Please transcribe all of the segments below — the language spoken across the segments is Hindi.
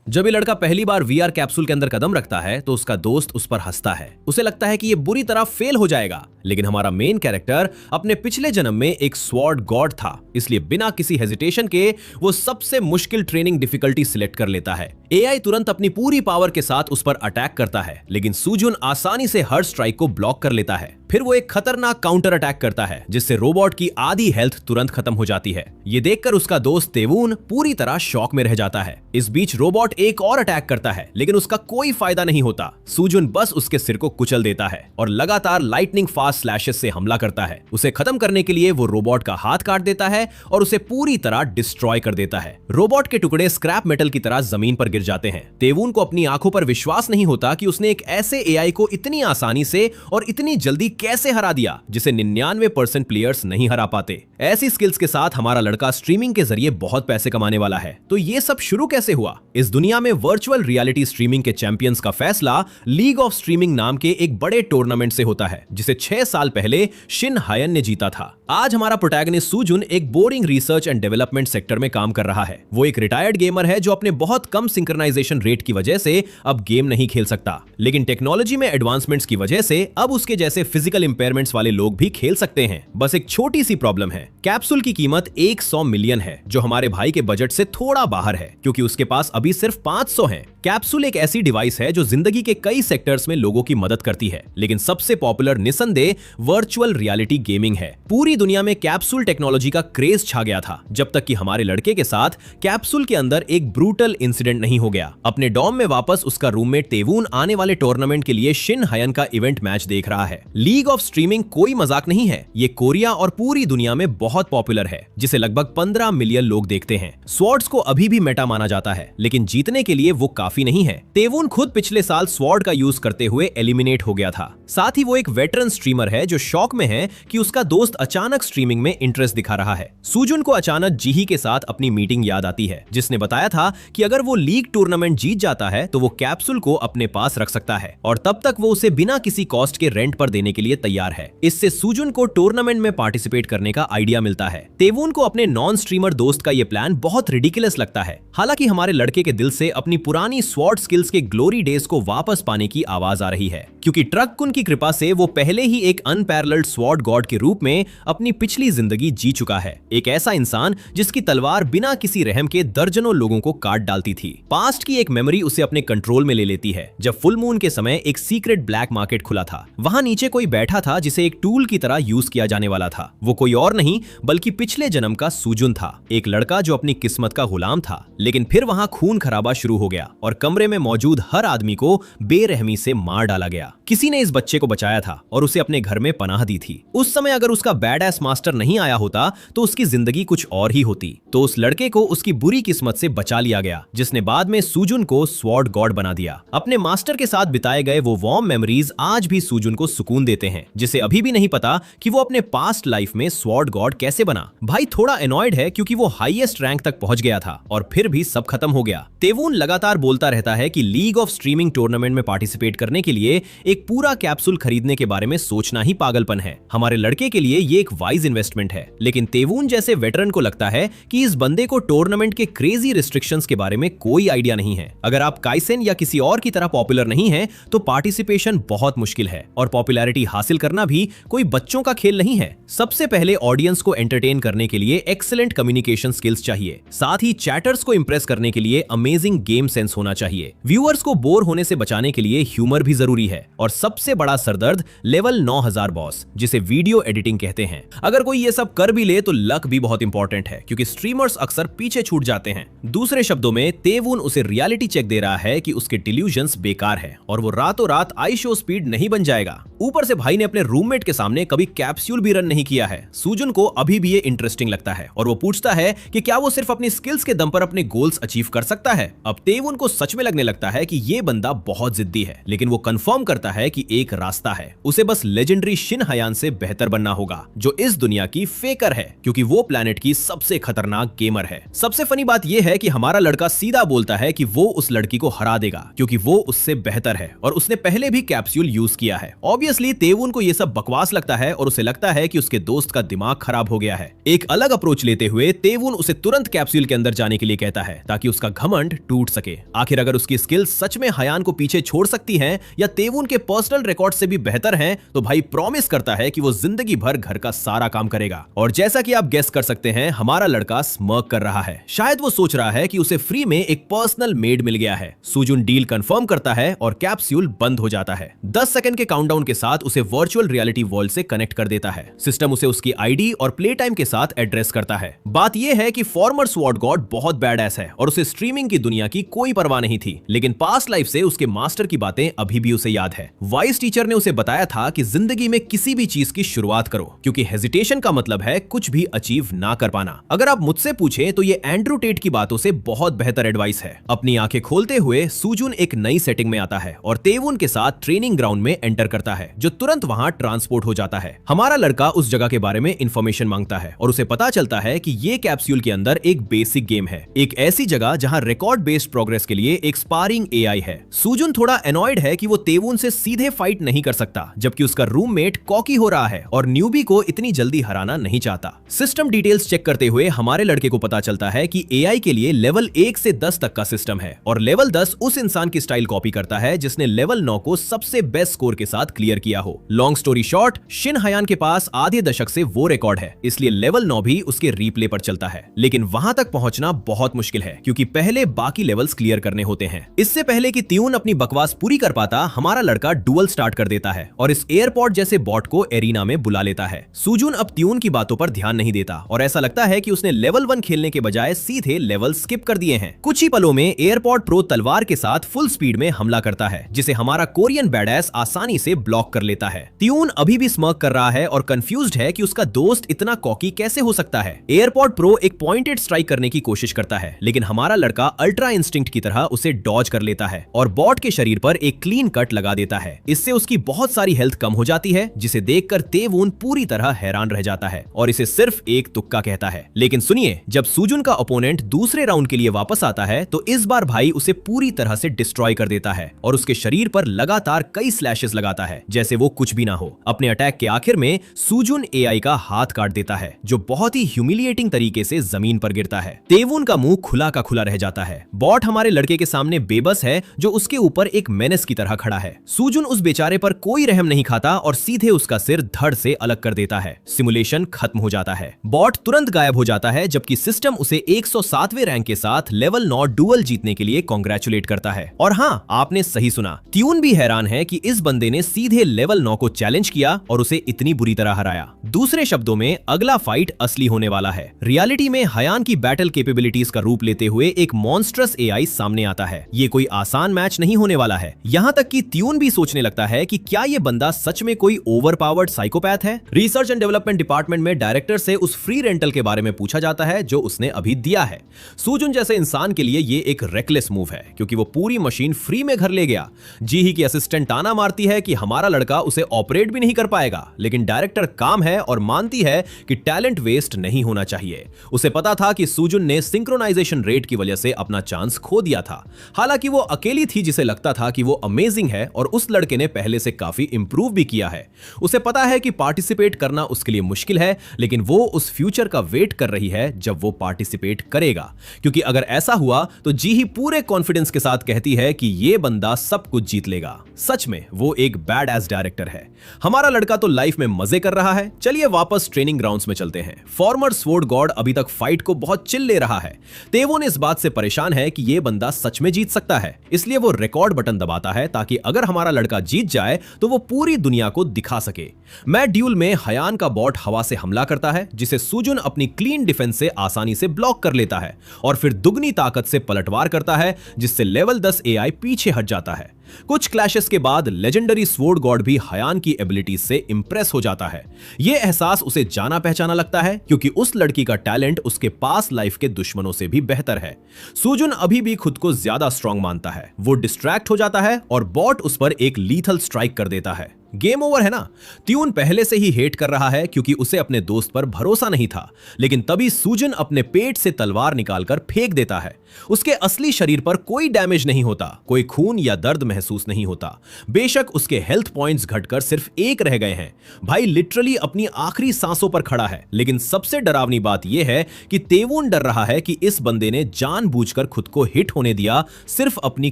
जब ये लड़का पहली बार वीआर कैप्सूल के अंदर कदम रखता है तो उसका दोस्त उस पर हंसता है। उसे लगता है कि ये बुरी तरह फेल हो जाएगा, लेकिन हमारा मेन कैरेक्टर अपने पिछले जन्म में एक स्वॉर्ड गॉड था, इसलिए बिना किसी हेजिटेशन के वो सबसे मुश्किल ट्रेनिंग डिफिकल्टी सिलेक्ट कर लेता है। एआई तुरंत अपनी पूरी पावर के साथ उस पर अटैक करता है, लेकिन सुजुन आसानी से हर स्ट्राइक को ब्लॉक कर लेता है। फिर वो एक खतरनाक काउंटर अटैक करता है जिससे रोबोट की आधी हेल्थ तुरंत खत्म हो जाती है। ये देखकर उसका दोस्त तेवून पूरी तरह शॉक में रह जाता है। इस बीच रोबोट एक और अटैक करता है, लेकिन उसका कोई फायदा नहीं होता। सुजुन बस उसके सिर को कुचल देता है और लगातार लाइटनिंग फास्ट स्लैशेस से हमला करता है। उसे खत्म करने के लिए वो रोबोट का हाथ काट देता है और उसे पूरी तरह डिस्ट्रॉय कर देता है। रोबोट के टुकड़े स्क्रैप मेटल की तरह जमीन पर गिर जाते हैं। तेवून को अपनी आंखों पर विश्वास नहीं होता कि उसने एक ऐसे एआई को इतनी आसानी से और इतनी जल्दी कैसे हरा दिया जिसे 99% प्लेयर्स नहीं हरा पाते। ऐसी स्किल्स के साथ हमारा लड़का स्ट्रीमिंग के जरिए बहुत पैसे कमाने वाला है। तो ये सब शुरू कैसे हुआ? इस दुनिया में वर्चुअल रियलिटी स्ट्रीमिंग के चैंपियंस का फैसला लीग ऑफ स्ट्रीमिंग नाम के एक बड़े टूर्नामेंट से होता है, जिसे 6 साल पहले शिन हायन ने जीता था। आज हमारा प्रोटैगनिस्ट सुजुन एक boring research and development sector में काम कर रहा है। वो एक रिटायर्ड गेमर है जो अपने बहुत कम सिंक्रोनाइजेशन रेट की वजह से अब गेम नहीं खेल सकता, लेकिन टेक्नोलॉजी में एडवांसमेंट्स की वजह से अब उसके जैसे फिजिकल इंपेयरमेंट्स वाले लोग भी खेल सकते हैं। बस एक छोटी सी प्रॉब्लम है, कैप्सूल की कीमत 100 मिलियन है, जो हमारे भाई के बजट से थोड़ा बाहर है, क्योंकि उसके पास अभी सिर्फ 500 है। कैप्सूल एक ऐसी डिवाइस है जो जिंदगी के कई सेक्टर्स में लोगों की मदद करती है, लेकिन सबसे पॉपुलर निसंदेह वर्चुअल रियलिटी गेमिंग है। पूरी दुनिया में कैप्सूल टेक्नोलॉजी का क्रेज छा गया था, जब तक कि हमारे लड़के के साथ कैप्सूल के अंदर एक ब्रूटल इंसिडेंट नहीं हो गया। अपने डॉम में वापस उसका रूममेट तेवून आने वाले टूर्नामेंट के लिए शिन हायन का इवेंट मैच देख रहा है। लीग ऑफ स्ट्रीमिंग कोई मजाक नहीं है, ये कोरिया और पूरी दुनिया में बहुत पॉपुलर है, जिसे लगभग 15 मिलियन लोग देखते हैं। स्वॉर्ड्स को अभी भी मेटा माना जाता है, लेकिन जीतने के लिए वो काफी नहीं है। तेवून खुद पिछले साल स्वॉर्ड का यूज करते हुए एलिमिनेट हो गया था। साथ ही वो एक वेटरन स्ट्रीमर है जो शॉक में है कि उसका दोस्त अचानक स्ट्रीमिंग में इंटरेस्ट दिखा रहा है। सुजुन को अचानक जीही के साथ अपनी मीटिंग याद आती है, जिसने बताया था कि अगर वो लीग टूर्नामेंट जीत जाता है तो वो कैप्सूल को अपने पास रख सकता है और तब तक वो उसे बिना किसी कॉस्ट के रेंट पर देने के लिए तैयार है। इससे सुजुन को टूर्नामेंट में पार्टिसिपेट करने का आइडिया मिलता है। तेवून को अपने नॉन स्ट्रीमर दोस्त का ये प्लान बहुत रिडिकुलस लगता है। हालांकि हमारे लड़के के दिल से अपनी पुरानी स्वॉर्ड स्किल्स के ग्लोरी डेज को वापस पाने की आवाज आ रही है, क्योंकि ट्रक्कुन की कृपा से वो पहले ही एक अनपैरेलल्ड स्वॉर्ड गॉड के रूप में अपनी पिछली जिंदगी जी चुका है। एक ऐसा इंसान जिसकी तलवार बिना किसी रहम के दर्जनों लोगों को काट डालती थी। पास्ट की एक मेमोरी उसे अपने कंट्रोल में ले लेती है, जब फुल मून के समय एक सीक्रेट ब्लैक मार्केट खुला था। वहां नीचे कोई बैठा था जिसे एक टूल की तरह यूज किया जाने वाला था। वो कोई और नहीं बल्कि पिछले जन्म का सुजुन था, एक लड़का जो अपनी किस्मत का गुलाम था। लेकिन फिर वहां खून खराबा शुरू हो गया और कमरे में मौजूद हर आदमी को बेरहमी से मार डाला गया। किसी ने इस बच्चे को बचाया था और उसे अपने घर में पनाह दी थी। उस समय अगर उसका बैड एस मास्टर नहीं आया होता तो उसकी जिंदगी कुछ और ही होती। तो उस लड़के को उसकी बुरी किस्मत से बचा लिया गया, जिसने बाद में सुजुन को स्वॉर्ड गॉड बना दिया। अपने मास्टर के साथ बिताए गए वो वार्म मेमोरीज आज भी सुजुन को सुकून देते हैं, जिसे अभी भी नहीं पता कि वो अपने पास्ट लाइफ में स्वॉर्ड गॉड कैसे बना। भाई थोड़ा एनॉयड है क्योंकि वो हाईएस्ट रैंक तक पहुंच गया था और फिर भी सब खत्म हो गया। तेवून लगातार बोलता रहता है कि लीग ऑफ स्ट्रीमिंग टूर्नामेंट में पार्टिसिपेट करने के लिए एक पूरा कैप्सूल खरीदने के बारे में सोचना ही पागलपन है। हमारे लड़के के लिए ये एक वाइज इन्वेस्टमेंट है, लेकिन तेवून जैसे वेटरन को लगता है कि इस बंदे को टूर्नामेंट के क्रेजी रिस्ट्रिक्शंस के बारे में कोई आइडिया नहीं है। अगर आप काइसेन या किसी और की तरह पॉपुलर नहीं है तो पार्टिसिपेशन बहुत मुश्किल है और पॉपुलैरिटी हासिल करना भी कोई बच्चों का खेल नहीं है। सबसे पहले ऑडियंस को एंटरटेन करने के लिए एक्सीलेंट कम्युनिकेशन स्किल्स चाहिए, साथ ही चैटर्स को इंप्रेस करने के लिए अमेजिंग गेम सेंस होना चाहिए। व्यूअर्स को बोर होने से बचाने के लिए ह्यूमर भी जरूरी है और सबसे बड़ा सरदर्द लेवल 9000 बॉस, जिसे वीडियो एडिटिंग कहते हैं। अगर कोई ये सब कर भी ले तो लक भी बहुत इंपॉर्टेंट है, क्योंकि स्ट्रीमर्स अक्सर पीछे छूट जाते हैं। दूसरे शब्दों में तेवून उसे रियलिटी चेक दे रहा है कि उसके डिल्यूजन्स बेकार है और वो रातों रात आई शो स्पीड नहीं बन जाएगा। ऊपर से भाई ने अपने रूममेट के सामने कभी कैप्सूल भी रन नहीं किया है। सुजुन को अभी भी ये इंटरेस्टिंग लगता है और वो पूछता है कि क्या वो सिर्फ अपनी स्किल्स के दम पर अपने गोल्स अचीव कर सकता है। अब तेवून को सच में लगने लगता है कि ये बंदा बहुत जिद्दी है, लेकिन वो कंफर्म कर करता है कि एक रास्ता है, उसे बस लेजेंडरी शिन हयान से बेहतर बनना होगा, जो इस दुनिया की फेकर है, क्योंकि वो प्लेनेट की सबसे खतरनाक गेमर है। सबसे फनी बात यह है कि हमारा लड़का सीधा बोलता है कि वो उस लड़की को हरा देगा, क्योंकि वो उससे बेहतर है और उसने पहले भी कैप्सूल यूज किया है। ऑब्वियसली तेवुन को ये सब बकवास लगता है और उसे लगता है कि उसके दोस्त का दिमाग खराब हो गया है। एक अलग अप्रोच लेते हुए तेवुन उसे तुरंत कैप्सूल के अंदर जाने के लिए कहता है, ताकि उसका घमंड टूट सके। आखिर अगर उसकी स्किल्स सच में हयान को पीछे छोड़ सकती हैं या तेवुन के पर्सनल रिकॉर्ड से भी बेहतर हैं, तो भाई प्रॉमिस करता है कि वो जिंदगी भर घर का सारा काम करेगा। और जैसा कि आप गेस कर सकते हैं, हमारा लड़का स्मर्क कर रहा है। शायद वो सोच रहा है कि उसे फ्री में एक पर्सनल मेड मिल गया है। सुजुन डील कंफर्म करता है और कैप्सूल बंद हो जाता है। 10 सेकंड के काउंटडाउन के साथ उसे वर्चुअल रियलिटी वर्ल्ड से कनेक्ट कर देता है। सिस्टम उसे उसकी आईडी और प्ले टाइम के साथ एड्रेस करता है। बात यह है कि फॉर्मर स्वॉर्ड गॉड बहुत बैडएस है और उसे स्ट्रीमिंग की दुनिया की कोई परवाह नहीं थी, लेकिन पास्ट लाइफ से उसके मास्टर की बातें अभी भी उसे याद है। वाइस टीचर ने उसे बताया था कि जिंदगी में किसी भी चीज की शुरुआत करो, क्योंकि हेजिटेशन का मतलब है कुछ भी अचीव ना कर पाना। अगर आप मुझसे पूछें तो ये एंड्रू टेट की बातों से बहुत बेहतर एडवाइस है। अपनी आंखें खोलते हुए सुजुन एक नई सेटिंग में आता है और तेवुन के साथ ट्रेनिंग ग्राउंड में एंटर करता है, जो तुरंत वहां ट्रांसपोर्ट हो जाता है। हमारा लड़का उस जगह के बारे में इंफॉर्मेशन मांगता है और उसे पता चलता है कि ये कैप्सूल के अंदर एक बेसिक गेम है, एक ऐसी जगह जहां रिकॉर्ड बेस्ड प्रोग्रेस के लिए एक स्पारिंग एआई है। सुजुन थोड़ा एनॉयड है कि वो तेवुन से सीधे फाइट नहीं कर सकता, जबकि उसका रूममेट कॉकी हो रहा है और न्यूबी को इतनी जल्दी हराना नहीं चाहता। सिस्टम डिटेल्स चेक करते हुए हमारे लड़के को पता चलता है कि एआई के लिए लेवल 1 से 10 तक का सिस्टम है और लेवल 10 उस इंसान की स्टाइल कॉपी करता है जिसने लेवल 9 को सबसे बेस्ट स्कोर के साथ क्लियर किया हो। Long story short, Shin Hayyan के पास आधे दशक से वो रिकॉर्ड है, इसलिए लेवल 9 भी उसके रीप्ले पर चलता है। लेकिन वहां तक पहुंचना बहुत मुश्किल है, क्योंकि पहले बाकी लेवल्स क्लियर करने होते हैं। इससे पहले कि त्यून अपनी बकवास पूरी कर पाता, हमारा लड़का डुअल स्टार्ट कर देता है और इस एयरपोर्ट जैसे बॉट को एरिना में बुला लेता है। सुजुन अब त्यून की बातों पर ध्यान नहीं देता और ऐसा लगता है कि उसने लेवल 1 खेलने के बजाय सीधे लेवल स्किप कर दिए हैं। कुछ ही पलों में एयरपोर्ट प्रो तलवार के साथ फुल स्पीड में हमला करता है, जिसे हमारा कोरियन बैडएस आसानी से ब्लॉक कर लेता है। त्यून अभी भी स्मर्क कर रहा है और कंफ्यूज्ड है कि उसका दोस्त इतना कॉकी कैसे हो सकता है। एयरपोर्ट प्रो एक पॉइंटेड स्ट्राइक करने की कोशिश करता है, लेकिन हमारा लड़का अल्ट्रा इंस्टिंक्ट की तरह उसे डॉज कर लेता है और बॉट के शरीर पर एक क्लीन कट लगा देता है। इससे उसकी बहुत सारी हेल्थ कम हो जाती है, जिसे देखकर तेवुन पूरी तरह हैरान रह जाता है और इसे सिर्फ एक तुक्का कहता है। लेकिन सुनिए, जब सुजुन का ओपोनेंट दूसरे राउंड के लिए वापस आता है तो इस बार भाई उसे पूरी तरह से डिस्ट्रॉय कर देता है और उसके शरीर पर लगातार कई स्लैशेस लगाता है, जैसे वो कुछ भी ना हो। अपने अटैक के आखिर में सुजुन एआई का हाथ काट देता है, जो बहुत ही ह्यूमिलिएटिंग तरीके से जमीन पर गिरता है। तेवुन का मुंह खुला का खुला रह जाता है। बॉट हमारे लड़के के सामने बेबस है, जो उसके ऊपर एक मेनेस की तरह खड़ा है। सुजुन उस बेचारे पर कोई रहम नहीं खाता और सीधे उसका सिर धड़ से अलग कर देता है। सिमुलेशन खत्म हो जाता है। बॉट तुरंत गायब हो जाता है, जबकि सिस्टम उसे 107वें रैंक के साथ लेवल 9 डुअल जीतने के लिए कांग्रेचुलेट करता है। और हाँ, आपने सही सुना, त्यून भी हैरान है कि इस बंदे ने सीधे लेवल 9 को चैलेंज किया और उसे इतनी बुरी तरह हराया। दूसरे शब्दों में, अगला फाइट असली होने वाला है। रियलिटी में हयान की बैटल कैपेबिलिटीज का रूप लेते हुए एक मॉन्स्ट्रस एआई सामने आता है। ये कोई आसान मैच नहीं होने वाला है। यहाँ तक कि त्यून भी सोचने लगता है कि क्या ये बंदा सच में कोई ओवरपावर्ड साइकोपैथ है। रिसर्च एंड डेवलपमेंट डिपार्टमेंट में डायरेक्टर से उस फ्री रेंटल के बारे में पूछा जाता है जो उसने अभी दिया है। सुजुन जैसे इंसान के लिए ये एक रेकलेस मूव है, क्योंकि वो पूरी मशीन फ्री में घर ले गया। जीही की असिस्टेंट ताना मारती है कि हमारा लड़का उसे ऑपरेट भी नहीं कर पाएगा, लेकिन डायरेक्टर काम है और मानती है कि टैलेंट वेस्ट नहीं होना चाहिए। उसे पता था कि सुजुन ने सिंक्रोनाइजेशन रेट की वजह से अपना चांस खो दिया था। हालांकि वो अकेली थी जिसे लगता था कि वो अमेजिंग है और उस लड़के ने पहले से काफी इंप्रूव भी किया है। उसे पता है कि पार्टिसिपेट करना उसके लिए मुश्किल है, लेकिन वो उस फ्यूचर का वेट कर रही है जब वो पार्टिसिपेट करेगा, क्योंकि अगर ऐसा हुआ तो जीही पूरे कॉन्फिडेंस के साथ कहती है कि ये बंदा सब कुछ जीत लेगा। सच में वो एक बैड एस डायरेक्टर है। हमारा लड़का तो लाइफ में मजे कर रहा है। चलिए वापस ट्रेनिंग ग्राउंड्स में चलते हैं। फॉर्मर स्वॉर्ड गॉड अभी तक फाइट को बहुत चिल ले रहा है। तेवुन इस बात से परेशान है कि ये बंदा सच में जीत सकता है, इसलिए वो रिकॉर्ड बटन दबाता है ताकि अगर हमारा लड़का जीत जाए तो वो पूरी दुनिया को दिखा सके। मैड ड्यूल में हयान का बॉट हवा से हमला करता है, जिसे सुजुन अपनी क्लीन डिफेंस से आसानी से ब्लॉक कर लेता है और फिर दुगनी ताकत से पलटवार करता है, जिससे लेवल 10 एआई पीछे हट जाता है। कुछ क्लैशेस के बाद लेजेंडरी स्वॉर्ड गॉड भी हयान की एबिलिटीज से इंप्रेस हो जाता है। यह एहसास उसे जाना पहचाना लगता है क्योंकि उस लड़की का टैलेंट उसके पास लाइफ के दुश्मनों से भी बेहतर है। सुजुन अभी भी खुद को ज्यादा स्ट्रांग मानता है। वो डिस्ट्रैक्ट हो जाता है और बॉट उस पर एक लीथल स्ट्राइक कर देता है। गेम ओवर है ना। त्यून पहले से ही हेट कर रहा है क्योंकि उसे अपने दोस्त पर भरोसा नहीं था, लेकिन तभी सुजुन अपने पेट से तलवार निकालकर फेंक देता है। उसके असली शरीर पर कोई डैमेज नहीं होता, कोई खून या दर्द महसूस नहीं होता। बेशक उसके हेल्थ पॉइंट्स घटकर सिर्फ 1 रह गए हैं। भाई लिटरली अपनी आखिरी सांसों पर खड़ा है। लेकिन सबसे डरावनी बात यह है कि तेवुन डर रहा है कि इस बंदे ने जानबूझकर खुद को हिट होने दिया, सिर्फ अपनी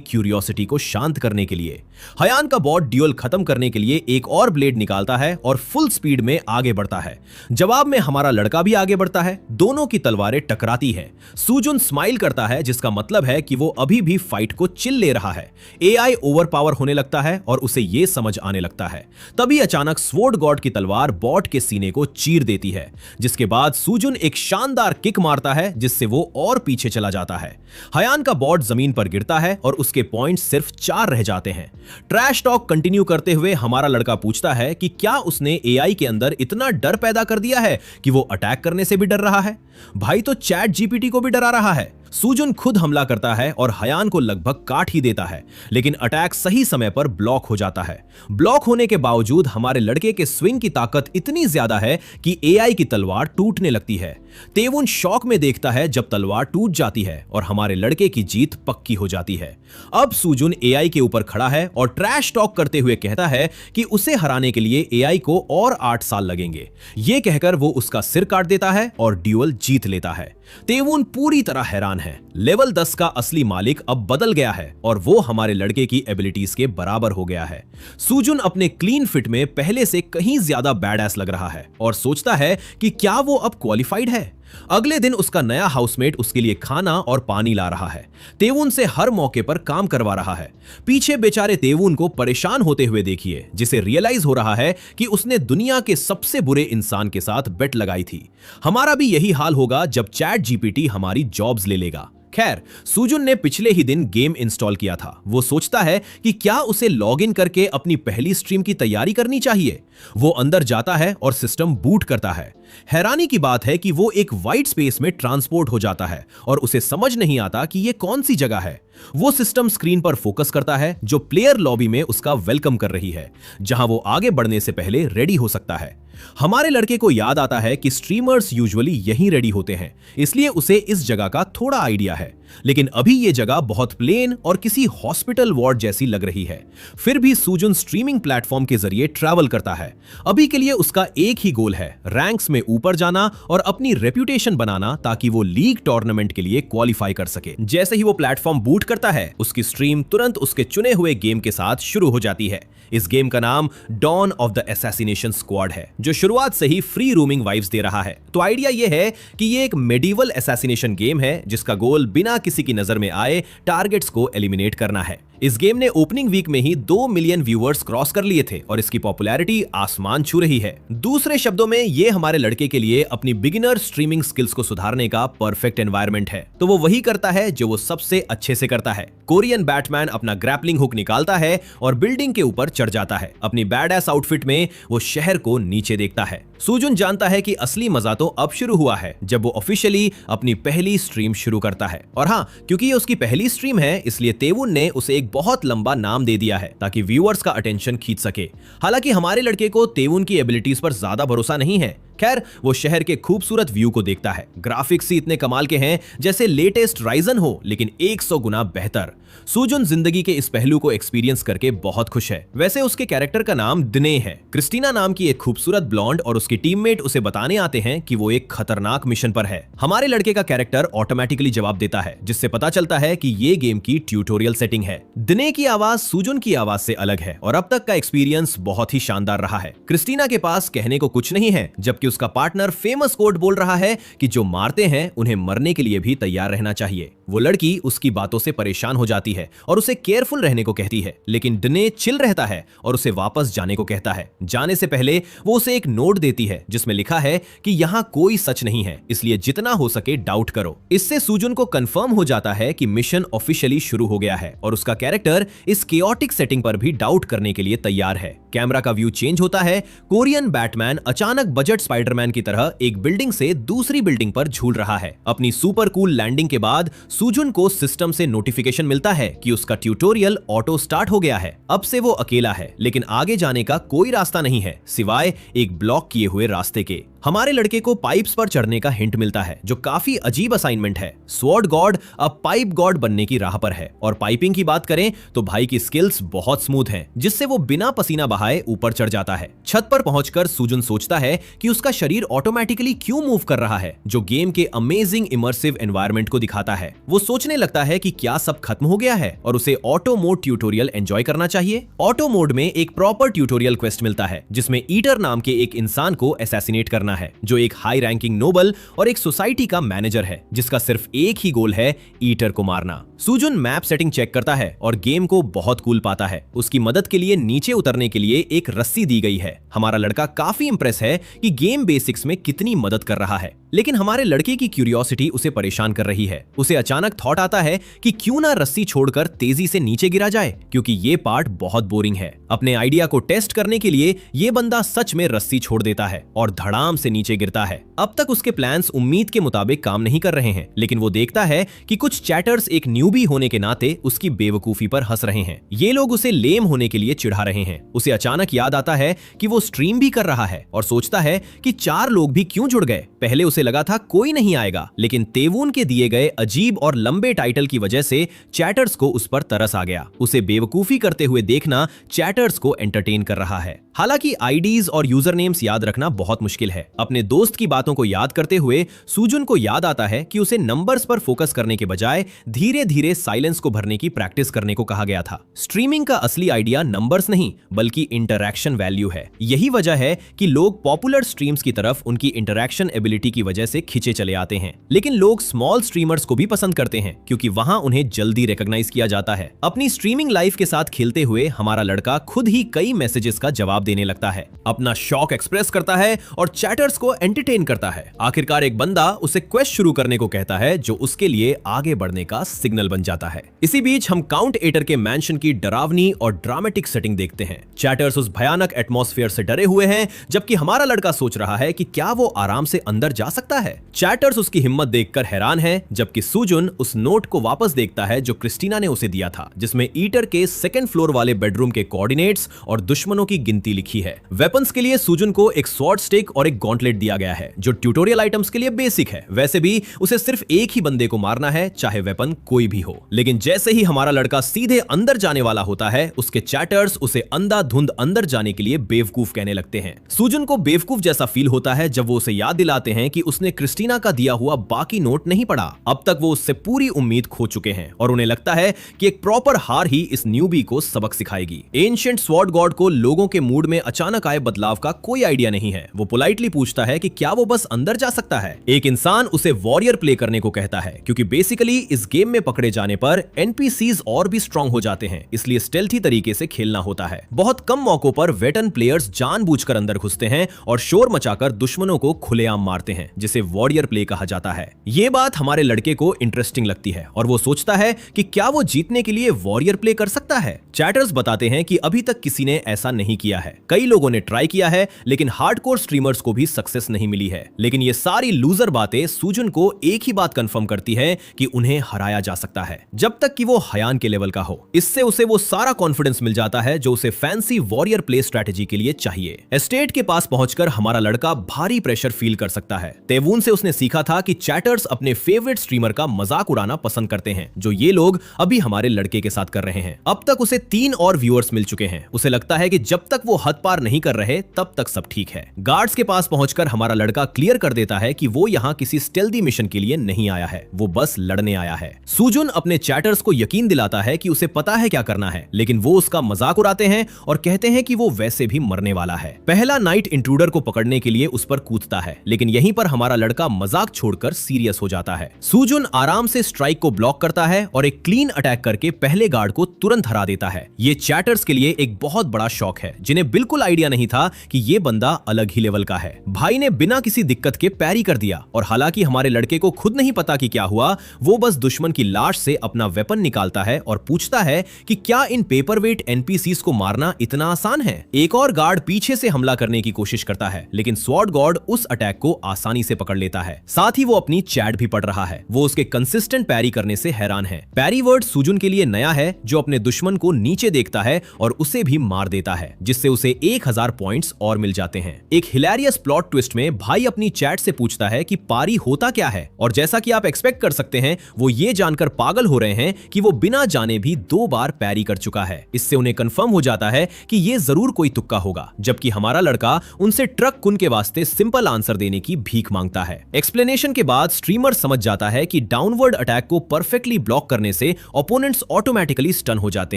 क्यूरियोसिटी को शांत करने के लिए। हयान का बॉट ड्यूल खत्म करने के लिए एक और ब्लेड निकालता है और फुल स्पीड में आगे बढ़ता है। जवाब में हमारा लड़का भी आगे बढ़ता है। दोनों की तलवारें टकराती हैं। सुजुन स्माइल करता है, जिसका मतलब है कि वो अभी भी फाइट को चिल ले रहा है। एआई ओवरपावर होने लगता है और उसे यह समझ आने लगता है। तभी अचानक स्वॉर्ड गॉड की तलवार बॉट के सीने को चीर देती है, जिसके बाद सुजुन एक शानदार किक मारता है जिससे वो और पीछे चला जाता है। हयान का बॉट जमीन पर गिरता है और उसके पॉइंट सिर्फ 4 रह जाते हैं। ट्रैश टॉक कंटिन्यू करते हुए हमारा लड़का पूछता है कि क्या उसने एआई के अंदर इतना डर पैदा कर दिया है कि वो अटैक करने से भी डर रहा है। भाई तो चैट जीपीटी को भी डरा रहा है। सुजुन खुद हमला करता है और हयान को लगभग काट ही देता है, लेकिन अटैक सही समय पर ब्लॉक हो जाता है। ब्लॉक होने के बावजूद हमारे लड़के के स्विंग की ताकत इतनी ज्यादा है कि एआई की तलवार टूटने लगती है। तेवुन शॉक में देखता है जब तलवार टूट जाती है और हमारे लड़के की जीत पक्की हो जाती है। अब सुजुन एआई के ऊपर खड़ा है और ट्रैश टॉक करते हुए कहता है कि उसे हराने के लिए एआई को और 8 साल लगेंगे। यह कहकर वो उसका सिर काट देता है और ड्यूल जीत लेता है। तेवुन पूरी तरह हैरान है। लेवल 10 का असली मालिक अब बदल गया है और वो हमारे लड़के की एबिलिटीज के बराबर हो गया है। सुजुन अपने क्लीन फिट में पहले से कहीं ज्यादा बैडएस लग रहा है और सोचता है कि क्या वो अब क्वालिफाइड है। अगले दिन उसका नया हाउसमेट उसके लिए खाना और पानी ला रहा है। तेवुन से हर मौके पर काम करवा रहा है। पीछे बेचारे तेवुन को परेशान होते हुए देखिए, जिसे रियलाइज हो रहा है कि उसने दुनिया के सबसे बुरे इंसान के साथ बेट लगाई थी। हमारा भी यही हाल होगा जब चैट जीपीटी हमारी जॉब्स ले लेगा। खैर, सुजुन ने पिछले ही दिन गेम इंस्टॉल किया था। वो सोचता है कि क्या उसे लॉग इन करके अपनी पहली स्ट्रीम की तैयारी करनी चाहिए। वो अंदर जाता है और सिस्टम बूट करता है। हैरानी की बात है कि वो एक वाइट स्पेस में ट्रांसपोर्ट हो जाता है और उसे समझ नहीं आता कि ये कौन सी जगह है। वो सिस्टम स्क्रीन पर फोकस करता है जो प्लेयर लॉबी में उसका वेलकम कर रही है, जहां वो आगे बढ़ने से पहले रेडी हो सकता है। हमारे लड़के को याद आता है कि स्ट्रीमर्स यूजुअली यहीं रेडी होते हैं, इसलिए उसे इस जगह का थोड़ा आइडिया है। लेकिन अभी ये जगह बहुत प्लेन और किसी हॉस्पिटल वार्ड जैसी लग रही है। फिर भी सुजुन स्ट्रीमिंग प्लेटफॉर्म के जरिए ट्रैवल करता है। अभी के लिए उसका एक ही गोल है, रैंक्स में ऊपर जाना और अपनी रेप्यूटेशन बनाना, ताकि वो लीग टूर्नामेंट के लिए क्वालिफाई कर सके। जैसे ही वो प्लेटफॉर्म बूट करता है, उसकी स्ट्रीम तुरंत उसके चुने हुए गेम के साथ शुरू हो जाती है। इस गेम का नाम Dawn of the Assassination Squad है, जो शुरुआत से ही फ्री रूमिंग वाइब्स दे रहा है। तो आइडिया यह है कि ये एक मेडिवल असैसिनेशन गेम है जिसका गोल बिना किसी की नजर में आए टारगेट्स को एलिमिनेट करना है। इस गेम ने ओपनिंग वीक में ही 2 मिलियन व्यूअर्स क्रॉस कर लिए थे और इसकी पॉपुलैरिटी आसमान छू रही है। दूसरे शब्दों में ये हमारे लड़के के लिए अपनी बिगिनर स्ट्रीमिंग स्किल्स को सुधारने का परफेक्ट एनवायरनमेंट है। तो वो वही करता है जो वो सबसे अच्छे से करता है। कोरियन बैटमैन अपना ग्रैपलिंग हुक निकालता है और बिल्डिंग के ऊपर चढ़ जाता है। अपनी बैडएस आउटफिट में वो शहर को नीचे देखता है। सुजुन जानता है कि असली मजा तो अब शुरू हुआ है जब वो ऑफिशियली अपनी पहली स्ट्रीम शुरू करता है। और हाँ, क्योंकि ये उसकी पहली स्ट्रीम है, इसलिए तेवुन ने उसे एक बहुत लंबा नाम दे दिया है ताकि व्यूअर्स का अटेंशन खींच सके। हालांकि हमारे लड़के को तेवुन की एबिलिटीज पर ज्यादा भरोसा नहीं है। खैर, वो शहर के खूबसूरत व्यू को देखता है। ग्राफिक्स ही इतने कमाल के हैं जैसे लेटेस्ट राइजन हो, लेकिन 100 गुना बेहतर। सुजुन जिंदगी के इस पहलू को एक्सपीरियंस करके बहुत खुश है। वैसे उसके कैरेक्टर का नाम दिने है। क्रिस्टीना नाम की एक खूबसूरत ब्लॉन्ड और उसकी टीममेट उसे बताने आते हैं कि वो एक खतरनाक मिशन पर है। हमारे लड़के का कैरेक्टर ऑटोमेटिकली जवाब देता है, जिससे पता चलता है कि ये गेम की ट्यूटोरियल सेटिंग है। दिने की आवाज सुजुन की आवाज से अलग है और अब तक का एक्सपीरियंस बहुत ही शानदार रहा है। क्रिस्टीना के पास कहने को कुछ नहीं है, जबकि उसका पार्टनर फेमस कोड बोल रहा है कि जो मारते हैं उन्हें मरने के लिए भी तैयार रहना चाहिए। वो लड़की उसकी बातों से परेशान हो जाती है और उसे केयरफुल रहने को कहती है, लेकिन डने चिल रहता है और उसे वापस जाने को कहता है। जाने से पहले वो उसे एक नोट देती है जिसमें लिखा है कि यहाँ कोई सच नहीं है, इसलिए जितना हो सके डाउट करो। इससे सुजुन को कंफर्म हो जाता है कि मिशन ऑफिशियली शुरू हो गया है और उसका कैरेक्टर इस केओटिक सेटिंग पर भी डाउट करने के लिए तैयार है। कैमरा का व्यू चेंज होता है। कोरियन बैटमैन अचानक बजट स्पाइडरमैन की तरह एक बिल्डिंग से दूसरी बिल्डिंग पर झूल रहा है। अपनी सुपर कूल लैंडिंग के बाद सुजुन को सिस्टम से नोटिफिकेशन मिलता है कि उसका ट्यूटोरियल ऑटो स्टार्ट हो गया है। अब से वो अकेला है, लेकिन आगे जाने का कोई रास्ता नहीं है सिवाय एक ब्लॉक किए हुए रास्ते के। हमारे लड़के को पाइप्स पर चढ़ने का हिंट मिलता है, जो काफी अजीब असाइनमेंट है। स्वॉर्ड गॉड अब पाइप गॉड बनने की राह पर है। और पाइपिंग की बात करें तो भाई की स्किल्स बहुत स्मूथ हैं, जिससे वो बिना पसीना बहाए ऊपर चढ़ जाता है। छत पर पहुंचकर सुजुन सोचता है कि उसका शरीर ऑटोमेटिकली क्यों मूव कर रहा है, जो गेम के अमेजिंग इमर्सिव एनवायरनमेंट को दिखाता है। वो सोचने लगता है कि क्या सब खत्म हो गया है और उसे ऑटो मोड ट्यूटोरियल एंजॉय करना चाहिए। ऑटो मोड में एक प्रॉपर ट्यूटोरियल क्वेस्ट मिलता है, जिसमें ईटर नाम के एक इंसान को असैसिनेट करना है, जो एक हाई रैंकिंग नोबल और एक सोसाइटी का मैनेजर है, जिसका सिर्फ एक ही गोल है, ईटर को मारना। सुजुन मैप सेटिंग चेक करता है और गेम को बहुत कूल पाता है। उसकी मदद के लिए नीचे उतरने के लिए एक रस्सी दी गई है। हमारा लड़का काफी इंप्रेस है कि गेम बेसिक्स में कितनी मदद कर रहा है, लेकिन हमारे लड़के की क्यूरियोसिटी उसे परेशान कर रही है। उसे अचानक थॉट आता है कि क्यों ना रस्सी छोड़कर तेजी से नीचे गिरा जाए, क्योंकि ये पार्ट बहुत बोरिंग है। अपने आइडिया को टेस्ट करने के लिए ये बंदा सच में रस्सी छोड़ देता है और धड़ाम से नीचे गिरता है। अब तक उसके प्लान्स उम्मीद के मुताबिक काम नहीं कर रहे हैं, लेकिन वो देखता है कि कुछ चैटर्स एक न्यूबी होने के नाते उसकी बेवकूफी पर हंस रहे हैं। ये लोग उसे लेम होने के लिए चिढ़ा रहे हैं। उसे अचानक याद आता है कि वो स्ट्रीम भी कर रहा है और सोचता है कि 4 लोग भी क्यों जुड़ गए। पहले उसे लगा था कोई नहीं आएगा, लेकिन तेवून के दिए गए अजीब और लंबे टाइटल की वजह से चैटर्स को उस पर तरस आ गया। उसे बेवकूफी करते हुए देखना चैटर्स को एंटरटेन कर रहा है। हालांकि आईडीज और यूजर नेम्स याद रखना बहुत मुश्किल है। अपने दोस्त की बातों को याद करते हुए सुजुन को याद आता है कि उसे नंबर्स पर फोकस करने के बजाय धीरे धीरे साइलेंस को भरने की प्रैक्टिस करने को कहा गया था। स्ट्रीमिंग का असली आइडिया नंबर्स नहीं बल्कि इंटरैक्शन वैल्यू है। यही वजह है कि लोग पॉपुलर स्ट्रीम्स की तरफ उनकी इंटरैक्शन एबिलिटी की वजह से खिंचे चले आते हैं, लेकिन लोग स्मॉल स्ट्रीमर्स को भी पसंद करते हैं क्योंकि वहां उन्हें जल्दी रिकॉग्नाइज किया जाता है। अपनी स्ट्रीमिंग लाइफ के साथ खेलते हुए हमारा लड़का खुद ही कई मैसेजेस का जवाब देने लगता है, अपना शौक एक्सप्रेस करता है और चैटर्स को एंटरटेन करता है। आखिरकार एक बंदा उसे क्वेस्ट शुरू करने को कहता है, जो उसके लिए आगे बढ़ने का सिग्नल बन जाता है। इसी बीच हम काउंट एटर के मैंशन की डरावनी और ड्रामेटिक सेटिंग देखते हैं। चैटर्स उस भयानक एटमॉस्फेयर से डरे हुए हैं, जबकि हमारा लड़का सोच रहा है कि क्या वो आराम से अंदर जा सकता है। चैटर्स उसकी हिम्मत देखकर हैरान है, जबकि सुजुन उस नोट को वापस देखता है जो क्रिस्टीना ने उसे दिया था, जिसमें ईटर के 2nd फ्लोर वाले बेडरूम के कोऑर्डिनेट्स और दुश्मनों की गिनती लिखी है। वेपन्स के लिए सुजुन को एक स्वॉर्ड स्टिक और एक गॉन्टलेट दिया गया है, जो ट्यूटोरियल आइटम्स के लिए बेसिक है। वैसे भी उसे सिर्फ एक ही बंदे को मारना है, चाहे वेपन कोई भी हो। लेकिन जैसे ही हमारा लड़का सीधे अंदर जाने वाला होता है, उसके चैटर्स उसे अंधाधुंध अंदर जाने के लिए बेवकूफ कहने लगते हैं। सुजुन को बेवकूफ जैसा फील होता है जब वो उसे याद दिलाते हैं कि उसने क्रिस्टीना का दिया हुआ बाकी नोट नहीं पढ़ा। अब तक वो उससे पूरी उम्मीद खो चुके हैं और उन्हें लगता है कि एक प्रॉपर हार ही इस न्यूबी को सबक सिखाएगी। एंशिएंट स्वॉर्ड गॉड को लोगों के मूड में अचानक आए बदलाव का कोई आइडिया नहीं है। वो पोलाइटली पूछता है कि क्या वो बस अंदर जा सकता है। एक इंसान उसे वॉरियर प्ले करने को कहता है, क्योंकि बेसिकली इस गेम में पकड़े जाने पर एनपीसीज और भी स्ट्रांग हो जाते हैं, इसलिए स्टेल्थी तरीके से खेलना होता है। बहुत कम मौकों पर वेटरन प्लेयर्स जानबूझकर अंदर घुसते हैं और शोर मचाकर दुश्मनों को खुलेआम मारते हैं, जिसे वॉरियर प्ले कहा जाता है। ये बात हमारे लड़के को इंटरेस्टिंग लगती है और वो सोचता है कि क्या वो जीतने के लिए वॉरियर प्ले कर सकता है। चैटर्स बताते हैं कि अभी तक किसी ने ऐसा नहीं किया है। कई लोगों ने ट्राई किया है, लेकिन हार्डकोर स्ट्रीमर्स को भी सक्सेस नहीं मिली है। लेकिन ये सारी लूजर बातें सुजुन को एक ही बात कंफर्म करती है कि उन्हें हराया जा सकता है, जब तक कि वो हयान के लेवल का हो। इससे उसे वो सारा कॉन्फिडेंस मिल जाता है जो उसे फैंसी वॉरियर प्ले स्ट्रेटेजी के लिए चाहिए। एस्टेट के पास पहुंचकर हमारा लड़का भारी प्रेशर फील कर सकता है। तेवून से उसने सीखा था कि चैटर्स अपने फेवरेट स्ट्रीमर का मजाक उड़ाना पसंद करते हैं, जो ये लोग अभी हमारे लड़के के साथ कर रहे हैं। अब तक उसे 3 और व्यूअर्स मिल चुके हैं। उसे लगता है कि जब तक वो वो हद पार नहीं कर रहे तब तक सब ठीक है। गार्ड्स के पास पहुंचकर हमारा लड़का क्लियर कर देता है कि वो यहाँ किसी स्टेल्दी मिशन के लिए नहीं आया है, वो बस लड़ने आया है। सुजुन अपने चैटर्स को यकीन दिलाता है कि उसे पता है क्या करना है, लेकिन वो उसका मजाक उड़ाते हैं और कहते हैं कि वो वैसे भी मरने वाला है। पहला नाइट इंट्रूडर को पकड़ने के लिए उस पर कूदता है, लेकिन यहीं पर हमारा लड़का मजाक छोड़कर सीरियस हो जाता है। सुजुन आराम से स्ट्राइक को ब्लॉक करता है और एक क्लीन अटैक करके पहले गार्ड को तुरंत हरा देता है। ये चैटर्स के लिए एक बहुत बड़ा शॉक है, जिन्हें बिल्कुल आइडिया नहीं था कि ये बंदा अलग ही लेवल का है। भाई ने बिना किसी दिक्कत के पैरी कर दिया और हालांकि हमारे लड़के को खुद नहीं पता कि क्या हुआ, वो बस दुश्मन की लाश से अपना वेपन निकालता है और पूछता है कि क्या इन पेपरवेट एनपीसीज को मारना इतना आसान है। एक और गार्ड पीछे से हमला करने की कोशिश करता है, लेकिन स्वॉर्ड गॉड उस अटैक को आसानी से पकड़ लेता है। साथ ही वो अपनी चैट भी पढ़ रहा है। वो उसके कंसिस्टेंट पैरी करने से हैरान है। पैरी वर्ड सुजुन के लिए नया है, जो अपने दुश्मन को नीचे देखता है और उसे भी मार देता है, जिससे उसे 1000 पॉइंट्स और मिल जाते हैं। एक हिलेरियस प्लॉट ट्विस्ट में भाई अपनी चैट से पूछता है कि पारी होता क्या है, और जैसा कि आप एक्सपेक्ट कर सकते हैं, वो ये जानकर पागल हो रहे हैं कि वो बिना जाने भी 2 बार पैरी कर चुका है। इससे उन्हें कंफर्म हो जाता है कि ये जरूर कोई तुक्का होगा, जबकि हमारा लड़का उनसे ट्रक कुन के वास्ते सिंपल आंसर देने की भीख मांगता है। एक्सप्लेनेशन के बाद स्ट्रीमर समझ जाता है कि डाउनवर्ड अटैक को परफेक्टली ब्लॉक करने से ओपोनेंट्स ऑटोमेटिकली स्टन हो जाते